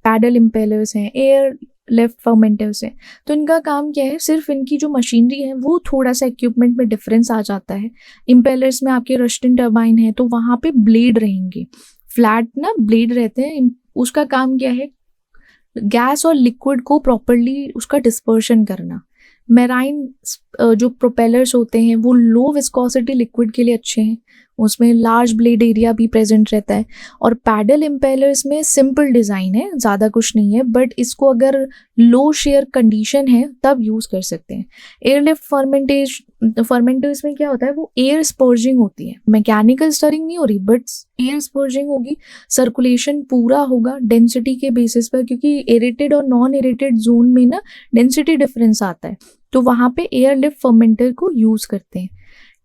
पैडल इम्पेलर्स हैं, एयर लिफ्ट फर्मेंटर्स हैं। तो इनका काम क्या है, सिर्फ इनकी जो मशीनरी है वो थोड़ा सा इक्विपमेंट में डिफरेंस आ जाता है। इम्पेलर्स में आपके रस्टन टर्बाइन है तो वहाँ पे ब्लेड रहेंगे, फ्लैट ना ब्लेड रहते हैं। उसका काम क्या है, गैस और लिक्विड को प्रॉपरली उसका डिस्पर्शन करना। मेराइन जो प्रोपेलर्स होते हैं वो लो विस्कोसिटी लिक्विड के लिए अच्छे हैं, उसमें लार्ज ब्लेड एरिया भी प्रेजेंट रहता है। और पैडल इम्पेलर्स में सिंपल डिज़ाइन है, ज़्यादा कुछ नहीं है, बट इसको अगर लो शेयर कंडीशन है तब यूज़ कर सकते हैं। एयरलिफ्ट फर्मेंटर्स में क्या होता है, वो एयर स्पर्जिंग होती है, मैकेनिकल स्टरिंग नहीं हो रही बट एयर स्पर्जिंग होगी, सर्कुलेशन पूरा होगा डेंसिटी के बेसिस पर, क्योंकि एरेटेड और नॉन एरेटेड जोन में ना डेंसिटी डिफरेंस आता है, तो वहाँ पे एयरलिफ्ट फर्मेंटर को यूज़ करते हैं।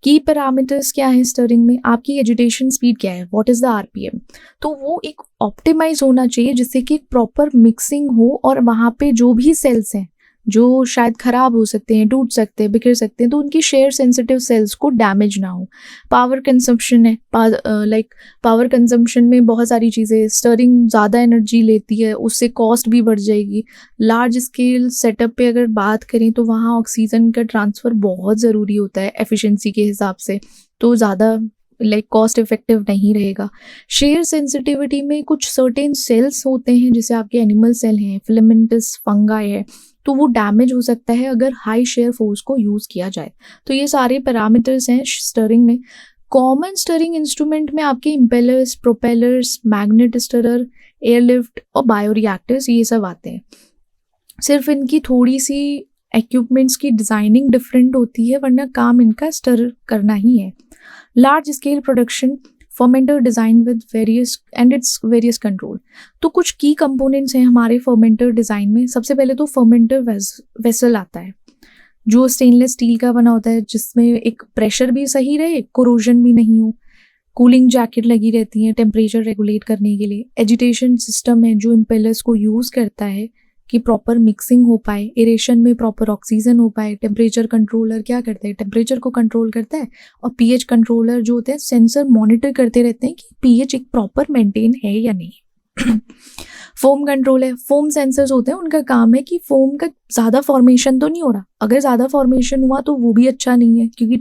की पैरामीटर्स क्या है स्टरिंग में, आपकी एजिटेशन स्पीड क्या है, व्हाट इज़ द आरपीएम, तो वो एक ऑप्टिमाइज होना चाहिए जिससे कि एक प्रॉपर मिक्सिंग हो, और वहाँ पे जो भी सेल्स हैं जो शायद ख़राब हो सकते हैं, टूट सकते हैं, बिखर सकते हैं, तो उनकी शेयर सेंसिटिव सेल्स को डैमेज ना हो। पावर कंजम्पशन है, लाइक पावर कंजम्पशन में बहुत सारी चीज़ें, स्टरिंग ज़्यादा एनर्जी लेती है, उससे कॉस्ट भी बढ़ जाएगी। लार्ज स्केल सेटअप पे अगर बात करें तो वहाँ ऑक्सीजन का ट्रांसफ़र बहुत ज़रूरी होता है एफिशिएंसी के हिसाब से, तो ज़्यादा लाइक कॉस्ट इफेक्टिव नहीं रहेगा। शेयर सेंसिटिविटी में कुछ सर्टेन सेल्स होते हैं, जैसे आपके एनिमल सेल हैं, फिलामेंटस फंगाई है, तो वो डैमेज हो सकता है अगर हाई शेयर फोर्स को यूज़ किया जाए। तो ये सारे पैरामीटर्स हैं स्टरिंग में। कॉमन स्टरिंग इंस्ट्रूमेंट में आपके impellers, propellers, magnet stirrer, airlift और बायोरिएक्टर्स ये सब आते हैं। सिर्फ इनकी थोड़ी सी इक्विपमेंट्स की डिज़ाइनिंग डिफरेंट होती है, वरना काम इनका स्टर करना ही है। Large scale production fermenter design with various control. तो कुछ की कंपोनेंट्स हैं हमारे फर्मेंटर डिज़ाइन में। सबसे पहले तो फर्मेंटर वेसल आता है, जो स्टेनलेस स्टील का बना होता है, जिसमें एक प्रेशर भी सही रहे, कोरोजन भी नहीं हो। कूलिंग जैकेट लगी रहती हैं टेम्परेचर रेगुलेट करने के लिए। एजिटेशन सिस्टम है जो इम्पेलर्स को यूज़ करता है कि प्रॉपर मिक्सिंग हो पाए, एरेशन में प्रॉपर ऑक्सीजन हो पाए। टेम्परेचर कंट्रोलर क्या करता है, टेम्परेचर को कंट्रोल करता है। और पीएच कंट्रोलर जो होते हैं, सेंसर मॉनिटर करते रहते हैं कि पीएच एक प्रॉपर मेंटेन है या नहीं। फोम कंट्रोल है, फोम सेंसर्स होते हैं, उनका काम है कि फोम का ज़्यादा फॉर्मेशन तो नहीं हो रहा। अगर ज़्यादा फॉर्मेशन हुआ तो वो भी अच्छा नहीं है, क्योंकि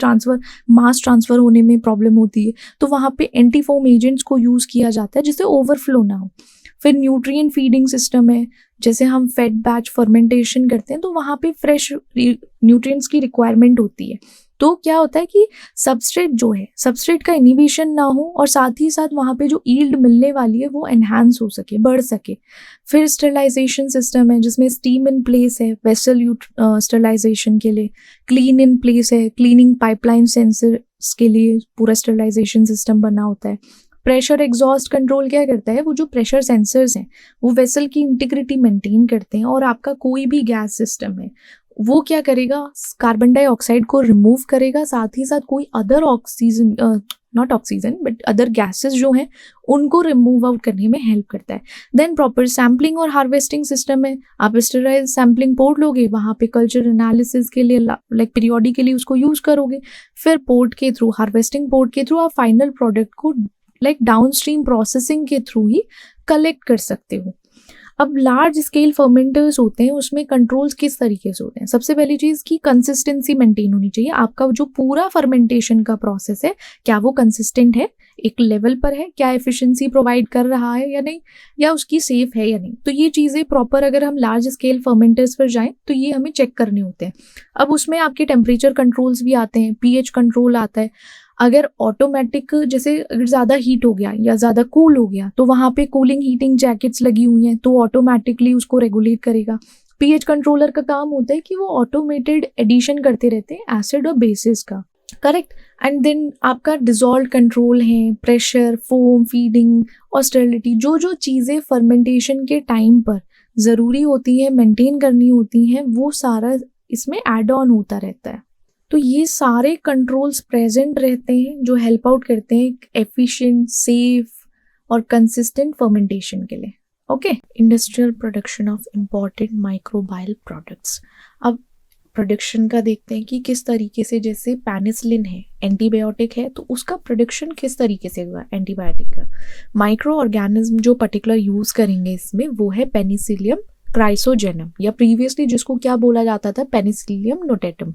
मास ट्रांसफ़र होने में प्रॉब्लम होती है। तो वहाँ पे एंटी फोम एजेंट्स को यूज़ किया जाता है जिससे ओवरफ्लो ना हो। फिर न्यूट्रिएंट फीडिंग सिस्टम है, जैसे हम फेड बैच फर्मेंटेशन करते हैं तो वहाँ पे फ्रेश न्यूट्रिएंट्स की रिक्वायरमेंट होती है। तो क्या होता है कि सबस्ट्रेट जो है, सबस्ट्रेट का इनिबिशन ना हो और साथ ही साथ वहाँ पे जो ईल्ड मिलने वाली है वो एनहांस हो सके, बढ़ सके। फिर स्टरलाइजेशन सिस्टम है जिसमें स्टीम इन प्लेस है वेसल स्टरलाइजेशन के लिए, क्लीन इन प्लेस है, क्लीनिंग पाइपलाइन सेंसर्स के लिए पूरा स्टरलाइजेशन सिस्टम बना होता है। प्रेशर एग्जॉस्ट कंट्रोल क्या करता है, वो जो प्रेशर सेंसर्स हैं वो वेसल की इंटीग्रिटी मेंटेन करते हैं। और आपका कोई भी गैस सिस्टम है वो क्या करेगा, कार्बन डाइऑक्साइड को रिमूव करेगा, साथ ही साथ कोई other oxygen, not oxygen but other gases जो हैं उनको रिमूव आउट करने में हेल्प करता है। देन प्रॉपर सैम्पलिंग और हार्वेस्टिंग सिस्टम है। आप स्टेराइज सैम्पलिंग पोर्ट लोगे, वहाँ पे कल्चर एनालिसिस के लिए लाइक पीरियोडिकली उसको यूज़ करोगे। फिर पोर्ट के थ्रू, हार्वेस्टिंग पोर्ट के थ्रू आप फाइनल प्रोडक्ट को लाइक डाउनस्ट्रीम प्रोसेसिंग के थ्रू ही कलेक्ट कर सकते हो। अब लार्ज स्केल फर्मेंटर्स होते हैं, उसमें कंट्रोल्स किस तरीके से होते हैं। सबसे पहली चीज़ की कंसिस्टेंसी मेंटेन होनी चाहिए। आपका जो पूरा फर्मेंटेशन का प्रोसेस है क्या वो कंसिस्टेंट है, एक लेवल पर है, क्या एफिशिएंसी प्रोवाइड कर रहा है या नहीं, या उसकी सेफ है या नहीं। तो ये चीज़ें प्रॉपर अगर हम लार्ज स्केल फर्मेंटर्स पर जाएं तो ये हमें चेक करने होते हैं। अब उसमें आपके टेम्परेचर कंट्रोल्स भी आते हैं, पीएच कंट्रोल आता है। अगर ऑटोमेटिक, जैसे अगर ज़्यादा हीट हो गया या ज़्यादा कूल हो गया तो वहाँ पे कूलिंग हीटिंग जैकेट्स लगी हुई हैं तो ऑटोमेटिकली उसको रेगुलेट करेगा। पीएच कंट्रोलर का काम होता है कि वो ऑटोमेटेड एडिशन करते रहते हैं एसिड और बेसिस का, करेक्ट। एंड देन आपका डिजॉल्व कंट्रोल है, प्रेशर, फोम, फीडिंग और स्टेरिलिटी, जो जो चीज़ें फर्मेंटेशन के टाइम पर ज़रूरी होती हैं, मेंटेन करनी होती हैं, वो सारा इसमें ऐड ऑन होता रहता है। तो ये सारे कंट्रोल्स प्रेजेंट रहते हैं जो हेल्प आउट करते हैं एफिशिएंट, सेफ और कंसिस्टेंट फर्मेंटेशन के लिए। Okay, industrial production of important microbial products. अब प्रोडक्शन का देखते हैं कि किस तरीके से, जैसे पेनिसिलिन है, एंटीबायोटिक है, तो उसका प्रोडक्शन किस तरीके से हुआ एंटीबायोटिक का। माइक्रो ऑर्गेनिज्म जो पर्टिकुलर यूज़ करेंगे इसमें वो है पेनिसिलियम क्राइसोजेनम, या प्रीवियसली जिसको क्या बोला जाता था, पेनिसिलियम नोटेटम।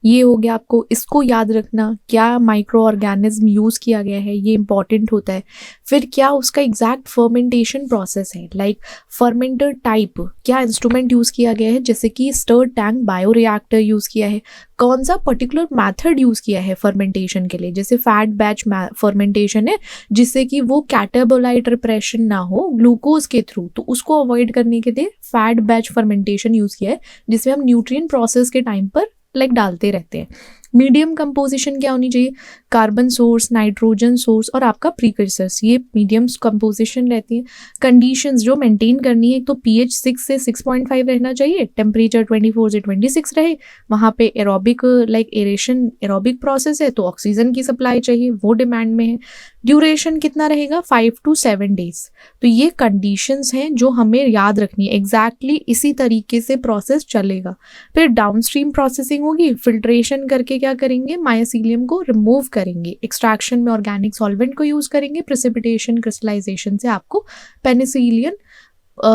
ये हो गया, आपको इसको याद रखना क्या माइक्रो ऑर्गेनिज्म यूज़ किया गया है, ये इंपॉर्टेंट होता है। फिर क्या उसका एग्जैक्ट फर्मेंटेशन प्रोसेस है, लाइक फर्मेंटर टाइप, क्या इंस्ट्रूमेंट यूज़ किया गया है, जैसे कि स्टर टैंक बायोरिएक्टर यूज़ किया है, कौन सा पर्टिकुलर मेथड यूज़ किया है फर्मेंटेशन के लिए, जैसे फैट बैच फर्मेंटेशन है जिससे कि वो कैटाबोलाइट रिप्रेशन ना हो ग्लूकोज के थ्रू, तो उसको अवॉइड करने के लिए फैट बैच फर्मेंटेशन यूज़ किया है, जिसमें हम न्यूट्रिएंट प्रोसेस के टाइम पर लाइक डालते रहते हैं। मीडियम कंपोजिशन क्या होनी चाहिए, कार्बन सोर्स, नाइट्रोजन सोर्स और आपका प्रीकर्सर्स, ये मीडियम कंपोजिशन रहती है। कंडीशंस जो मेंटेन करनी है, तो पीएच 6 से 6.5 रहना चाहिए, टेम्परेचर 24 से 26 रहे, वहाँ पे aerobic like aeration aerobic process है तो ऑक्सीजन की सप्लाई चाहिए, वो डिमांड में है। ड्यूरेशन कितना रहेगा, 5 to 7 days। तो ये कंडीशंस हैं जो हमें याद रखनी है, एग्जैक्टली इसी तरीके से प्रोसेस चलेगा। फिर डाउनस्ट्रीम प्रोसेसिंग होगी, फिल्ट्रेशन करके क्या करेंगे, माइसीलियम को रिमूव करेंगे, एक्सट्रैक्शन में ऑर्गेनिक सॉल्वेंट को यूज करेंगे, प्रेसिपिटेशन क्रिस्टलाइजेशन से आपको पेनिसिलियन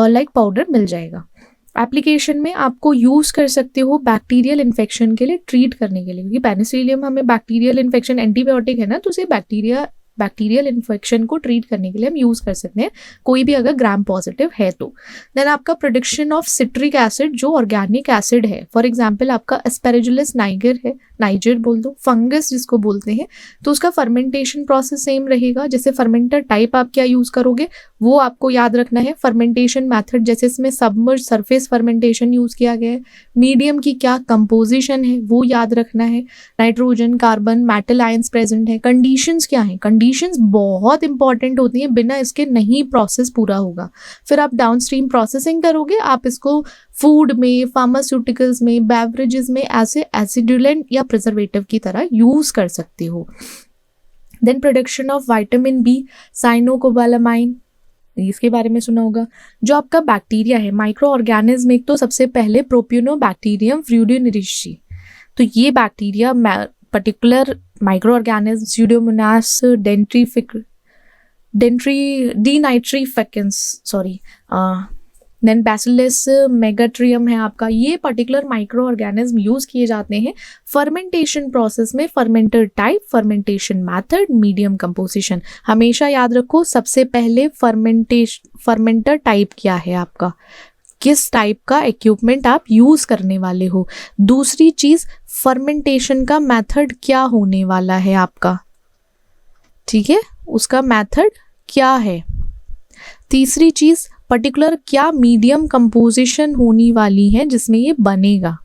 लाइक पाउडर मिल जाएगा। एप्लीकेशन में आपको यूज़ कर सकते हो बैक्टीरियल इन्फेक्शन के लिए, ट्रीट करने के लिए, क्योंकि पेनिसिलियम हमें बैक्टीरियल इन्फेक्शन, एंटीबायोटिक है ना, तो उसे बैक्टीरियल इन्फेक्शन को ट्रीट करने के लिए हम यूज़ कर सकते हैं, कोई भी अगर ग्राम पॉजिटिव है तो। देन आपका प्रोडक्शन ऑफ सिट्रिक एसिड जो ऑर्गेनिक एसिड है, फॉर एग्जांपल आपका एस्पेरेजुलस नाइगर है, नाइजर बोल दो, फंगस जिसको बोलते हैं, तो उसका फर्मेंटेशन प्रोसेस सेम रहेगा। जैसे फर्मेंटर टाइप आप क्या यूज़ करोगे वो आपको याद रखना है। फर्मेंटेशन मेथड जैसे इसमें सबमर्ज सरफेस फर्मेंटेशन यूज़ किया गया है, मीडियम की क्या कंपोजिशन है वो याद रखना है, nitrogen, carbon, metal ions present है, कंडीशंस क्या हैं, कंडीशंस बहुत इंपॉर्टेंट होती हैं, बिना इसके नहीं प्रोसेस पूरा होगा। फिर आप डाउनस्ट्रीम प्रोसेसिंग करोगे, आप इसको फूड में, फार्मास्यूटिकल्स में, बेवरेजेस में ऐसे एसिडुलेंट या प्रिजर्वेटिव की तरह यूज कर सकते हो। Then production of vitamin B, cyanocobalamin, इसके बारे में सुना होगा। जो आपका बैक्टीरिया है, माइक्रो ऑर्गेनिज्म, एक तो सबसे पहले प्रोपियोनोबैक्टीरियम फ्यूडियोनिरिशी, तो ये bacteria particular micro organism Pseudomonas then Bacillus megaterium है आपका, ये पर्टिकुलर माइक्रो ऑर्गेनिज्म यूज किए जाते हैं फर्मेंटेशन प्रोसेस में। Fermenter type, fermentation method, medium composition, हमेशा याद रखो सबसे पहले फर्मेंटर टाइप क्या है आपका, किस टाइप का इक्विपमेंट आप यूज करने वाले हो। दूसरी चीज फर्मेंटेशन का मेथड क्या होने वाला है आपका, ठीक है, उसका मेथड क्या है। तीसरी चीज पर्टिकुलर क्या मीडियम कंपोजिशन होने वाली है जिसमें ये बनेगा।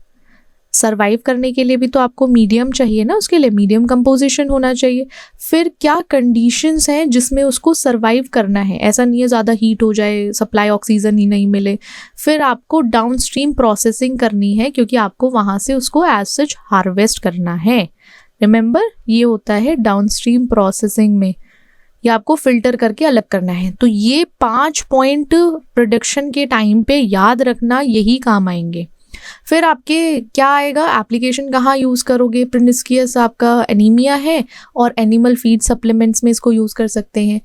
सरवाइव करने के लिए भी तो आपको मीडियम चाहिए ना, उसके लिए मीडियम कंपोजिशन होना चाहिए। फिर क्या कंडीशंस हैं जिसमें उसको सरवाइव करना है, ऐसा नहीं है ज़्यादा हीट हो जाए, सप्लाई ऑक्सीजन ही नहीं मिले। फिर आपको डाउनस्ट्रीम प्रोसेसिंग करनी है क्योंकि आपको वहाँ से उसको एज सच हार्वेस्ट करना है। रिमेंबर, ये होता है डाउनस्ट्रीम प्रोसेसिंग में, या आपको फिल्टर करके अलग करना है। तो ये 5 पॉइंट प्रोडक्शन के टाइम पे याद रखना, यही काम आएंगे। फिर आपके क्या आएगा, एप्लीकेशन कहाँ यूज़ करोगे। प्रिनिस्कियस आपका एनीमिया है और एनिमल फीड सप्लीमेंट्स में इसको यूज़ कर सकते हैं।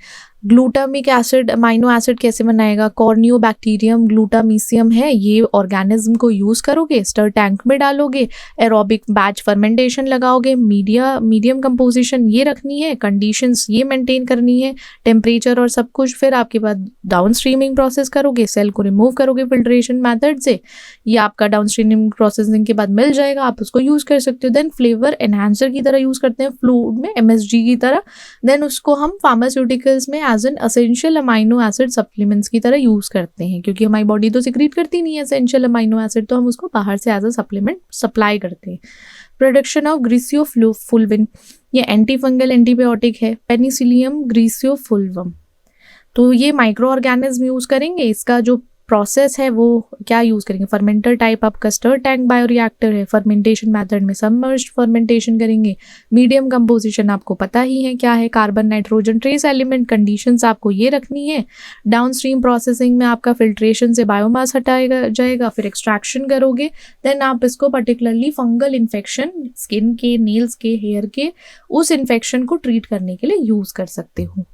ग्लूटामिक एसिड, अमाइनो एसिड कैसे बनाएगा, कॉर्नियोबैक्टीरियम ग्लूटामीसियम है, ये ऑर्गेनिज्म को यूज़ करोगे, स्टर टैंक में डालोगे, एरोबिक बैच फर्मेंटेशन लगाओगे, मीडियम कंपोजिशन ये रखनी है, कंडीशंस ये मेंटेन करनी है, टेम्परेचर और सब कुछ। फिर आपके बाद डाउन स्ट्रीमिंग प्रोसेस करोगे, सेल को रिमूव करोगे फिल्ट्रेशन मैथड से, ये आपका डाउन स्ट्रीमिंग प्रोसेसिंग के बाद मिल जाएगा, आप उसको यूज़ कर सकते हो। देन फ्लेवर एनहांसर की तरह यूज़ करते हैं फूड में, MSG की तरह। देन उसको हम फार्मास्यूटिकल्स में as an essential amino acid supplements की तरह यूज़ करते हैं, क्योंकि हमारी बॉडी तो सिक्रीट करती नहीं है एसेंशियल अमाइनो एसिड, तो हम उसको बाहर से एज अ सप्लीमेंट सप्लाई करते हैं। प्रोडक्शन ऑफ ग्रीसियोफुल्विन, ये एंटी फंगल एंटीबायोटिक है, पेनिसिलियम ग्रीसियोफुल्वम, तो ये माइक्रो ऑर्गेनिज्म यूज़ करेंगे। इसका जो प्रोसेस है वो क्या यूज़ करेंगे, फर्मेंटर टाइप आपका स्टर टैंक बायोरिएक्टर है, फर्मेंटेशन मेथड में सबमर्ज्ड फर्मेंटेशन करेंगे, मीडियम कंपोजिशन आपको पता ही है क्या है, carbon, nitrogen, trace element, conditions आपको ये रखनी है। डाउनस्ट्रीम प्रोसेसिंग में आपका फिल्ट्रेशन से बायोमास हटाया जाएगा, फिर एक्सट्रैक्शन करोगे। देन आप इसको पर्टिकुलरली फंगल इन्फेक्शन, स्किन के, नेल्स के, हेयर के, उस इन्फेक्शन को ट्रीट करने के लिए यूज़ कर सकते हो।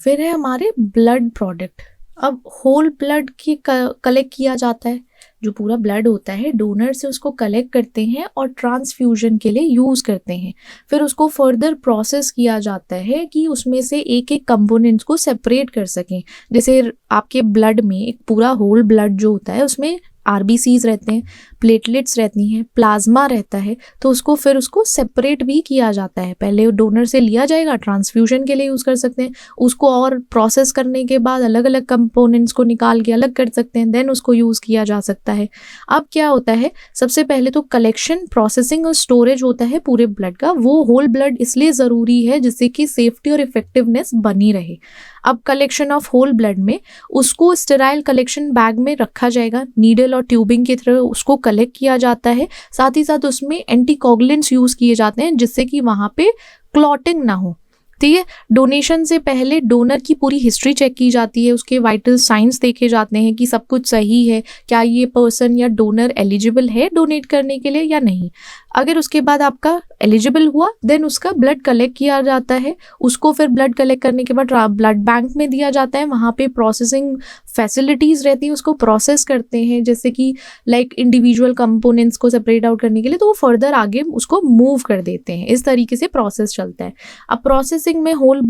फिर है हमारे ब्लड प्रोडक्ट। अब होल ब्लड की कलेक्ट किया जाता है, जो पूरा ब्लड होता है डोनर से उसको कलेक्ट करते हैं और ट्रांसफ्यूजन के लिए यूज़ करते हैं। फिर उसको फर्दर प्रोसेस किया जाता है कि उसमें से एक एक कंपोनेंट्स को सेपरेट कर सकें। जैसे आपके ब्लड में एक पूरा होल ब्लड जो होता है उसमें RBCs रहते हैं, प्लेटलेट्स रहती हैं, प्लाज्मा रहता है, तो उसको सेपरेट भी किया जाता है। पहले डोनर से लिया जाएगा, ट्रांसफ्यूजन के लिए यूज़ कर सकते हैं, उसको और प्रोसेस करने के बाद अलग अलग कंपोनेंट्स को निकाल के अलग कर सकते हैं, देन उसको यूज़ किया जा सकता है। अब क्या होता है, सबसे पहले तो कलेक्शन, प्रोसेसिंग और स्टोरेज होता है पूरे ब्लड का। वो होल ब्लड इसलिए ज़रूरी है जिससे कि सेफ्टी और इफेक्टिवनेस बनी रहे। अब कलेक्शन ऑफ होल ब्लड में उसको स्टेराइल कलेक्शन बैग में रखा जाएगा, नीडल और ट्यूबिंग की तरह उसको कलेक्ट किया जाता है। साथ ही साथ उसमें एंटीकोगुलेंट्स यूज़ किए जाते हैं जिससे कि वहाँ पे क्लॉटिंग ना हो। ठीक है, डोनेशन से पहले डोनर की पूरी हिस्ट्री चेक की जाती है, उसके वाइटल साइंस देखे जाते हैं कि सब कुछ सही है, क्या ये पर्सन या डोनर एलिजिबल है डोनेट करने के लिए या नहीं। अगर उसके बाद आपका एलिजिबल हुआ देन उसका ब्लड कलेक्ट किया जाता है, उसको फिर ब्लड कलेक्ट करने के बाद ब्लड बैंक में दिया जाता है, वहाँ पे प्रोसेसिंग फैसिलिटीज़ रहती हैं, उसको प्रोसेस करते हैं जैसे कि लाइक इंडिविजुअल कंपोनेंट्स को सेपरेट आउट करने के लिए, तो वो फर्दर आगे उसको मूव कर देते हैं। इस तरीके से प्रोसेस चलता है। अब प्रोसेसिंग में होल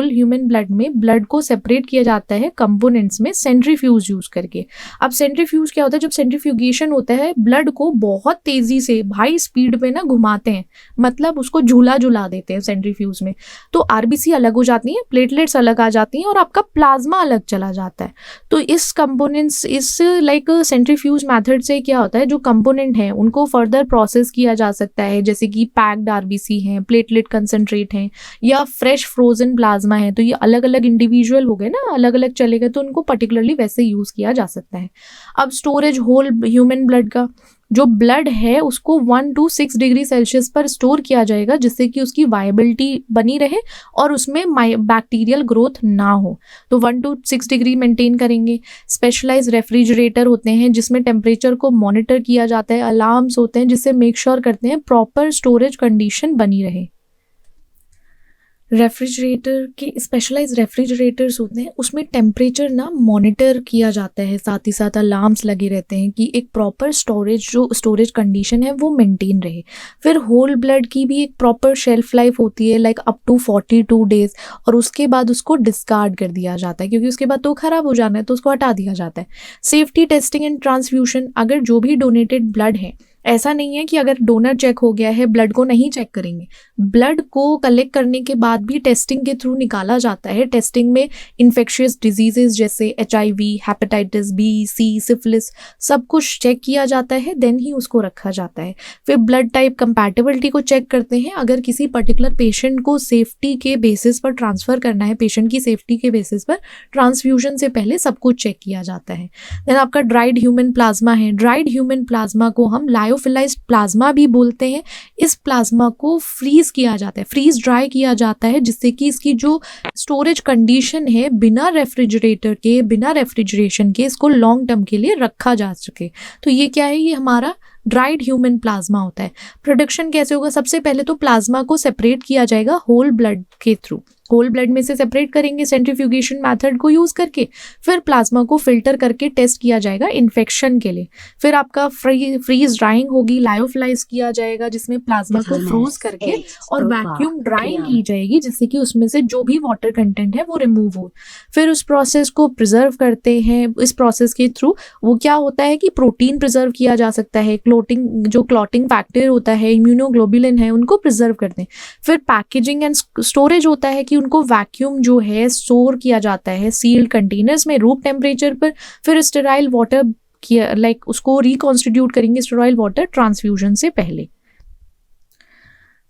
ह्यूमन ब्लड में ब्लड को सेपरेट किया जाता है कंपोनेंट्स में सेंट्रीफ्यूज यूज करके। अब सेंट्रीफ्यूज क्या होता है, जब सेंट्रीफ्यूगेशन होता है ब्लड को बहुत तेजी से हाई स्पीड पे ना घुमाते हैं, मतलब उसको झूला देते हैं सेंट्रीफ्यूज में, तो आरबीसी अलग हो जाती हैं, प्लेटलेट्स अलग आ जाती हैं और आपका प्लाज्मा अलग चला जाता है। तो इस कंपोनेंट्स इस लाइक सेंट्रीफ्यूज मेथड से क्या होता है, जो कंपोनेंट है उनको फर्दर प्रोसेस किया जा सकता है, जैसे कि पैक्ड आरबीसी हैं, प्लेटलेट कंसंट्रेट हैं या फ्रेश फ्रोजन प्लाज्मा है, तो ये अलग अलग इंडिविजुअल हो गए ना, अलग अलग चले गए, तो उनको पर्टिकुलरली वैसे यूज किया जा सकता है। अब स्टोरेज होल ह्यूमन ब्लड का, जो ब्लड है उसको 1 to 6 डिग्री सेल्सियस पर स्टोर किया जाएगा जिससे कि उसकी वायबिलिटी बनी रहे और उसमें बैक्टीरियल ग्रोथ ना हो, तो 1 to 6 डिग्री मेंटेन करेंगे। स्पेशलाइज रेफ्रिजरेटर होते हैं जिसमें टेम्परेचर को मॉनिटर किया जाता है, अलार्म्स होते हैं जिससे मेक श्योर करते हैं प्रॉपर स्टोरेज कंडीशन बनी रहे। रेफ्रिजरेटर के स्पेशलाइज रेफ्रिजरेटर्स होते हैं, उसमें टेम्परेचर ना मॉनिटर किया जाता है, साथ ही साथ अलार्म्स लगे रहते हैं कि एक प्रॉपर स्टोरेज कंडीशन है वो मेंटेन रहे। फिर होल ब्लड की भी एक प्रॉपर शेल्फ लाइफ होती है, लाइक अप टू 42 डेज, और उसके बाद उसको डिस्कार्ड कर दिया जाता है क्योंकि उसके बाद तो ख़राब हो जाना है, तो उसको हटा दिया जाता है। सेफ्टी टेस्टिंग एंड ट्रांसफ्यूशन, अगर जो भी डोनेटेड ब्लड है, ऐसा नहीं है कि अगर डोनर चेक हो गया है ब्लड को नहीं चेक करेंगे, ब्लड को कलेक्ट करने के बाद भी टेस्टिंग के थ्रू निकाला जाता है। टेस्टिंग में इन्फेक्शियस डिजीजेस जैसे HIV, hepatitis B, C, syphilis सब कुछ चेक किया जाता है, देन ही उसको रखा जाता है। फिर ब्लड टाइप कंपैटिबिलिटी को चेक करते हैं, अगर किसी पर्टिकुलर पेशेंट को सेफ्टी के बेसिस पर ट्रांसफ़र करना है, पेशेंट की सेफ्टी के बेसिस पर ट्रांसफ्यूजन से पहले सब कुछ चेक किया जाता है। देन आपका ड्राइड ह्यूमन प्लाज्मा है, ड्राइड ह्यूमन प्लाज्मा को हम लायोफिलाइज्ड प्लाज्मा भी बोलते हैं। इस प्लाज्मा को फ्रीज किया जाता है, फ्रीज ड्राई किया जाता है, जिससे कि इसकी जो स्टोरेज कंडीशन है बिना रेफ्रिजरेशन के इसको लॉन्ग टर्म के लिए रखा जा सके। तो ये क्या है, ये हमारा ड्राइड ह्यूमन प्लाज्मा होता है। प्रोडक्शन कैसे होगा, सबसे पहले तो प्लाज्मा को सेपरेट किया जाएगा होल ब्लड के थ्रू, होल ब्लड में से सेपरेट करेंगे सेंट्रीफ्यूगेशन मेथड को यूज करके, फिर प्लाज्मा को फिल्टर करके टेस्ट किया जाएगा इन्फेक्शन के लिए। फिर आपका फ्रीज ड्राइंग होगी, लायोफिलाइज किया जाएगा जिसमें प्लाज्मा को फ्रोज करके और वैक्यूम ड्राइंग की जाएगी जिससे कि उसमें से जो भी वाटर कंटेंट है वो रिमूव हो। फिर उस प्रोसेस को प्रिजर्व करते हैं, इस प्रोसेस के थ्रू वो क्या होता है कि प्रोटीन प्रिजर्व किया जा सकता है, क्लॉटिंग फैक्टर होता है, इम्यूनोग्लोबुलिन है, उनको प्रिजर्व करते हैं। फिर पैकेजिंग एंड स्टोरेज होता है कि उनको वैक्यूम जो है स्टोर किया जाता है सील्ड कंटेनर्स में रूम टेम्परेचर पर। फिर स्टेराइल वाटर लाइक उसको रिकॉन्स्टिट्यूट करेंगे स्टेराइल वाटर ट्रांसफ्यूजन से पहले।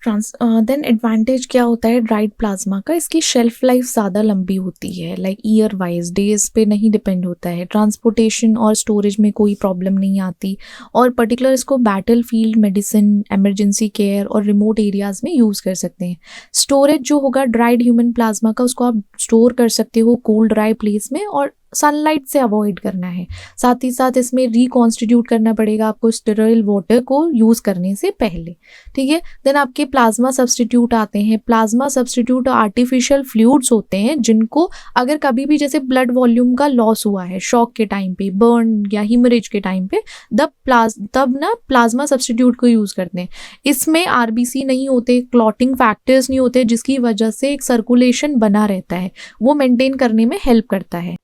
देन एडवांटेज क्या होता है ड्राइड प्लाज्मा का, इसकी शेल्फ लाइफ ज़्यादा लंबी होती है, लाइक ईयर वाइज डेज पे नहीं डिपेंड होता है। ट्रांसपोर्टेशन और स्टोरेज में कोई प्रॉब्लम नहीं आती, और पर्टिकुलर इसको battle field medicine, emergency care और रिमोट एरियाज़ में यूज़ कर सकते हैं। स्टोरेज जो होगा ड्राइड ह्यूमन प्लाज्मा का, उसको आप स्टोर कर सकते हो कोल्ड ड्राई प्लेस में, और सनलाइट से अवॉइड करना है। साथ ही साथ इसमें रिकॉन्स्टिट्यूट करना पड़ेगा आपको स्टेराइल वाटर को यूज़ करने से पहले, ठीक है। देन आपके प्लाज्मा सब्सटीट्यूट आते हैं। प्लाज्मा सब्सटीट्यूट आर्टिफिशियल फ्लूइड्स होते हैं जिनको अगर कभी भी जैसे ब्लड वॉल्यूम का लॉस हुआ है शॉक के टाइम पे, बर्न या हीमरेज के टाइम पे, तब ना प्लाज्मा सब्सटीट्यूट को यूज़ करते हैं। इसमें आरबीसी नहीं होते, क्लॉटिंग फैक्टर्स नहीं होते, जिसकी वजह से एक सर्कुलेशन बना रहता है, वो मेंटेन करने में हेल्प करता है।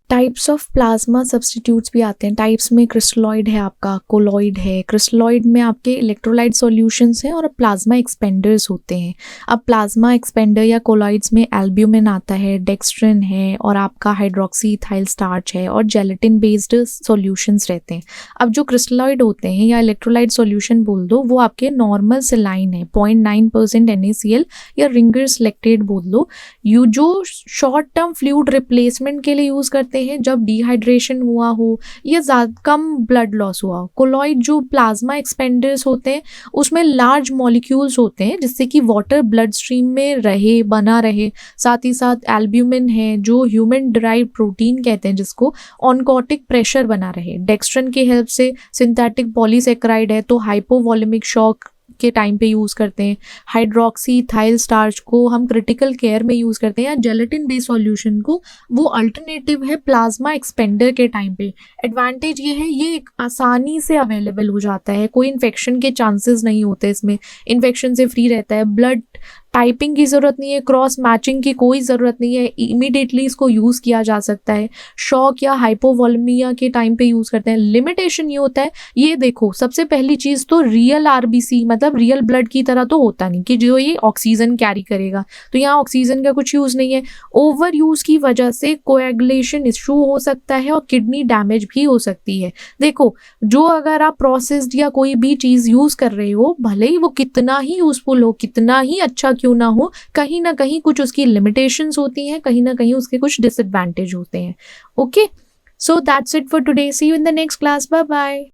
टाइप्स ऑफ प्लाज्मा सब्सटीट्यूट्स भी आते हैं। टाइप्स में क्रिस्टलॉइड है, आपका कोलॉइड है। क्रिस्टलॉइड में आपके इलेक्ट्रोलाइट सॉल्यूशंस हैं और प्लाज्मा एक्सपेंडर्स होते हैं। अब प्लाज्मा एक्सपेंडर या कोलॉइड्स में एल्ब्यूमिन आता है, डेक्स्ट्रिन है, और आपका हाइड्रोक्सी इथाइल स्टार्च है, और जेलेटिन बेस्ड सॉल्यूशंस रहते हैं। अब जो क्रिस्टलॉइड होते हैं या इलेक्ट्रोलाइट सॉल्यूशन बोल दो, वो आपके नॉर्मल सेलाइन है, 0.9% NaCl या रिंगर सेलेक्टेड बोल दो। यू जो शॉर्ट टर्म फ्लूइड रिप्लेसमेंट के लिए यूज़ करते हैं जब डिहाइड्रेशन हुआ हो या कम ब्लड लॉस हुआ हो। कोलॉइड जो प्लाज्मा एक्सपेंडर्स होते हैं उसमें लार्ज मॉलिक्यूल्स होते हैं जिससे कि वाटर ब्लड स्ट्रीम में बना रहे। साथ ही साथ एल्ब्यूमिन है जो ह्यूमन डिराइव्ड प्रोटीन कहते हैं, जिसको ऑनकोटिक प्रेशर बना रहे। डेक्स्ट्रिन की हेल्प से सिंथेटिक पॉलीसेकेराइड है तो हाइपोवॉलेमिक शॉक के टाइम पे यूज़ करते हैं, हाइड्रोक्सीथाइल स्टार्च को हम क्रिटिकल केयर में यूज़ करते हैं, या जेलेटिन बेस्ड सॉल्यूशन को वो अल्टरनेटिव है प्लाज्मा एक्सपेंडर के टाइम पे। एडवांटेज ये है, ये एक आसानी से अवेलेबल हो जाता है, कोई इन्फेक्शन के चांसेस नहीं होते इसमें, इन्फेक्शन से फ्री रहता है, ब्लड टाइपिंग की ज़रूरत नहीं है, क्रॉस मैचिंग की कोई ज़रूरत नहीं है, इमीडिएटली इसको यूज़ किया जा सकता है, शॉक या हाइपोवोलेमिया के टाइम पे यूज़ करते हैं। लिमिटेशन ये होता है, ये देखो सबसे पहली चीज़ तो रियल आरबीसी मतलब रियल ब्लड की तरह तो होता नहीं कि जो ये ऑक्सीजन कैरी करेगा, तो यहाँ ऑक्सीजन का कुछ यूज़ नहीं है। ओवर यूज़ की वजह से कोएगुलेशन इशू हो सकता है और किडनी डैमेज भी हो सकती है। देखो, जो अगर आप प्रोसेस्ड या कोई भी चीज़ यूज़ कर रहे हो, भले ही वो कितना ही यूज़फुल हो, कितना ही अच्छा क्यों ना हो, कहीं ना कहीं कुछ उसकी लिमिटेशंस होती हैं, कहीं ना कहीं उसके कुछ डिसएडवांटेज होते हैं। Okay, so that's it for today, see you in the next class, bye bye.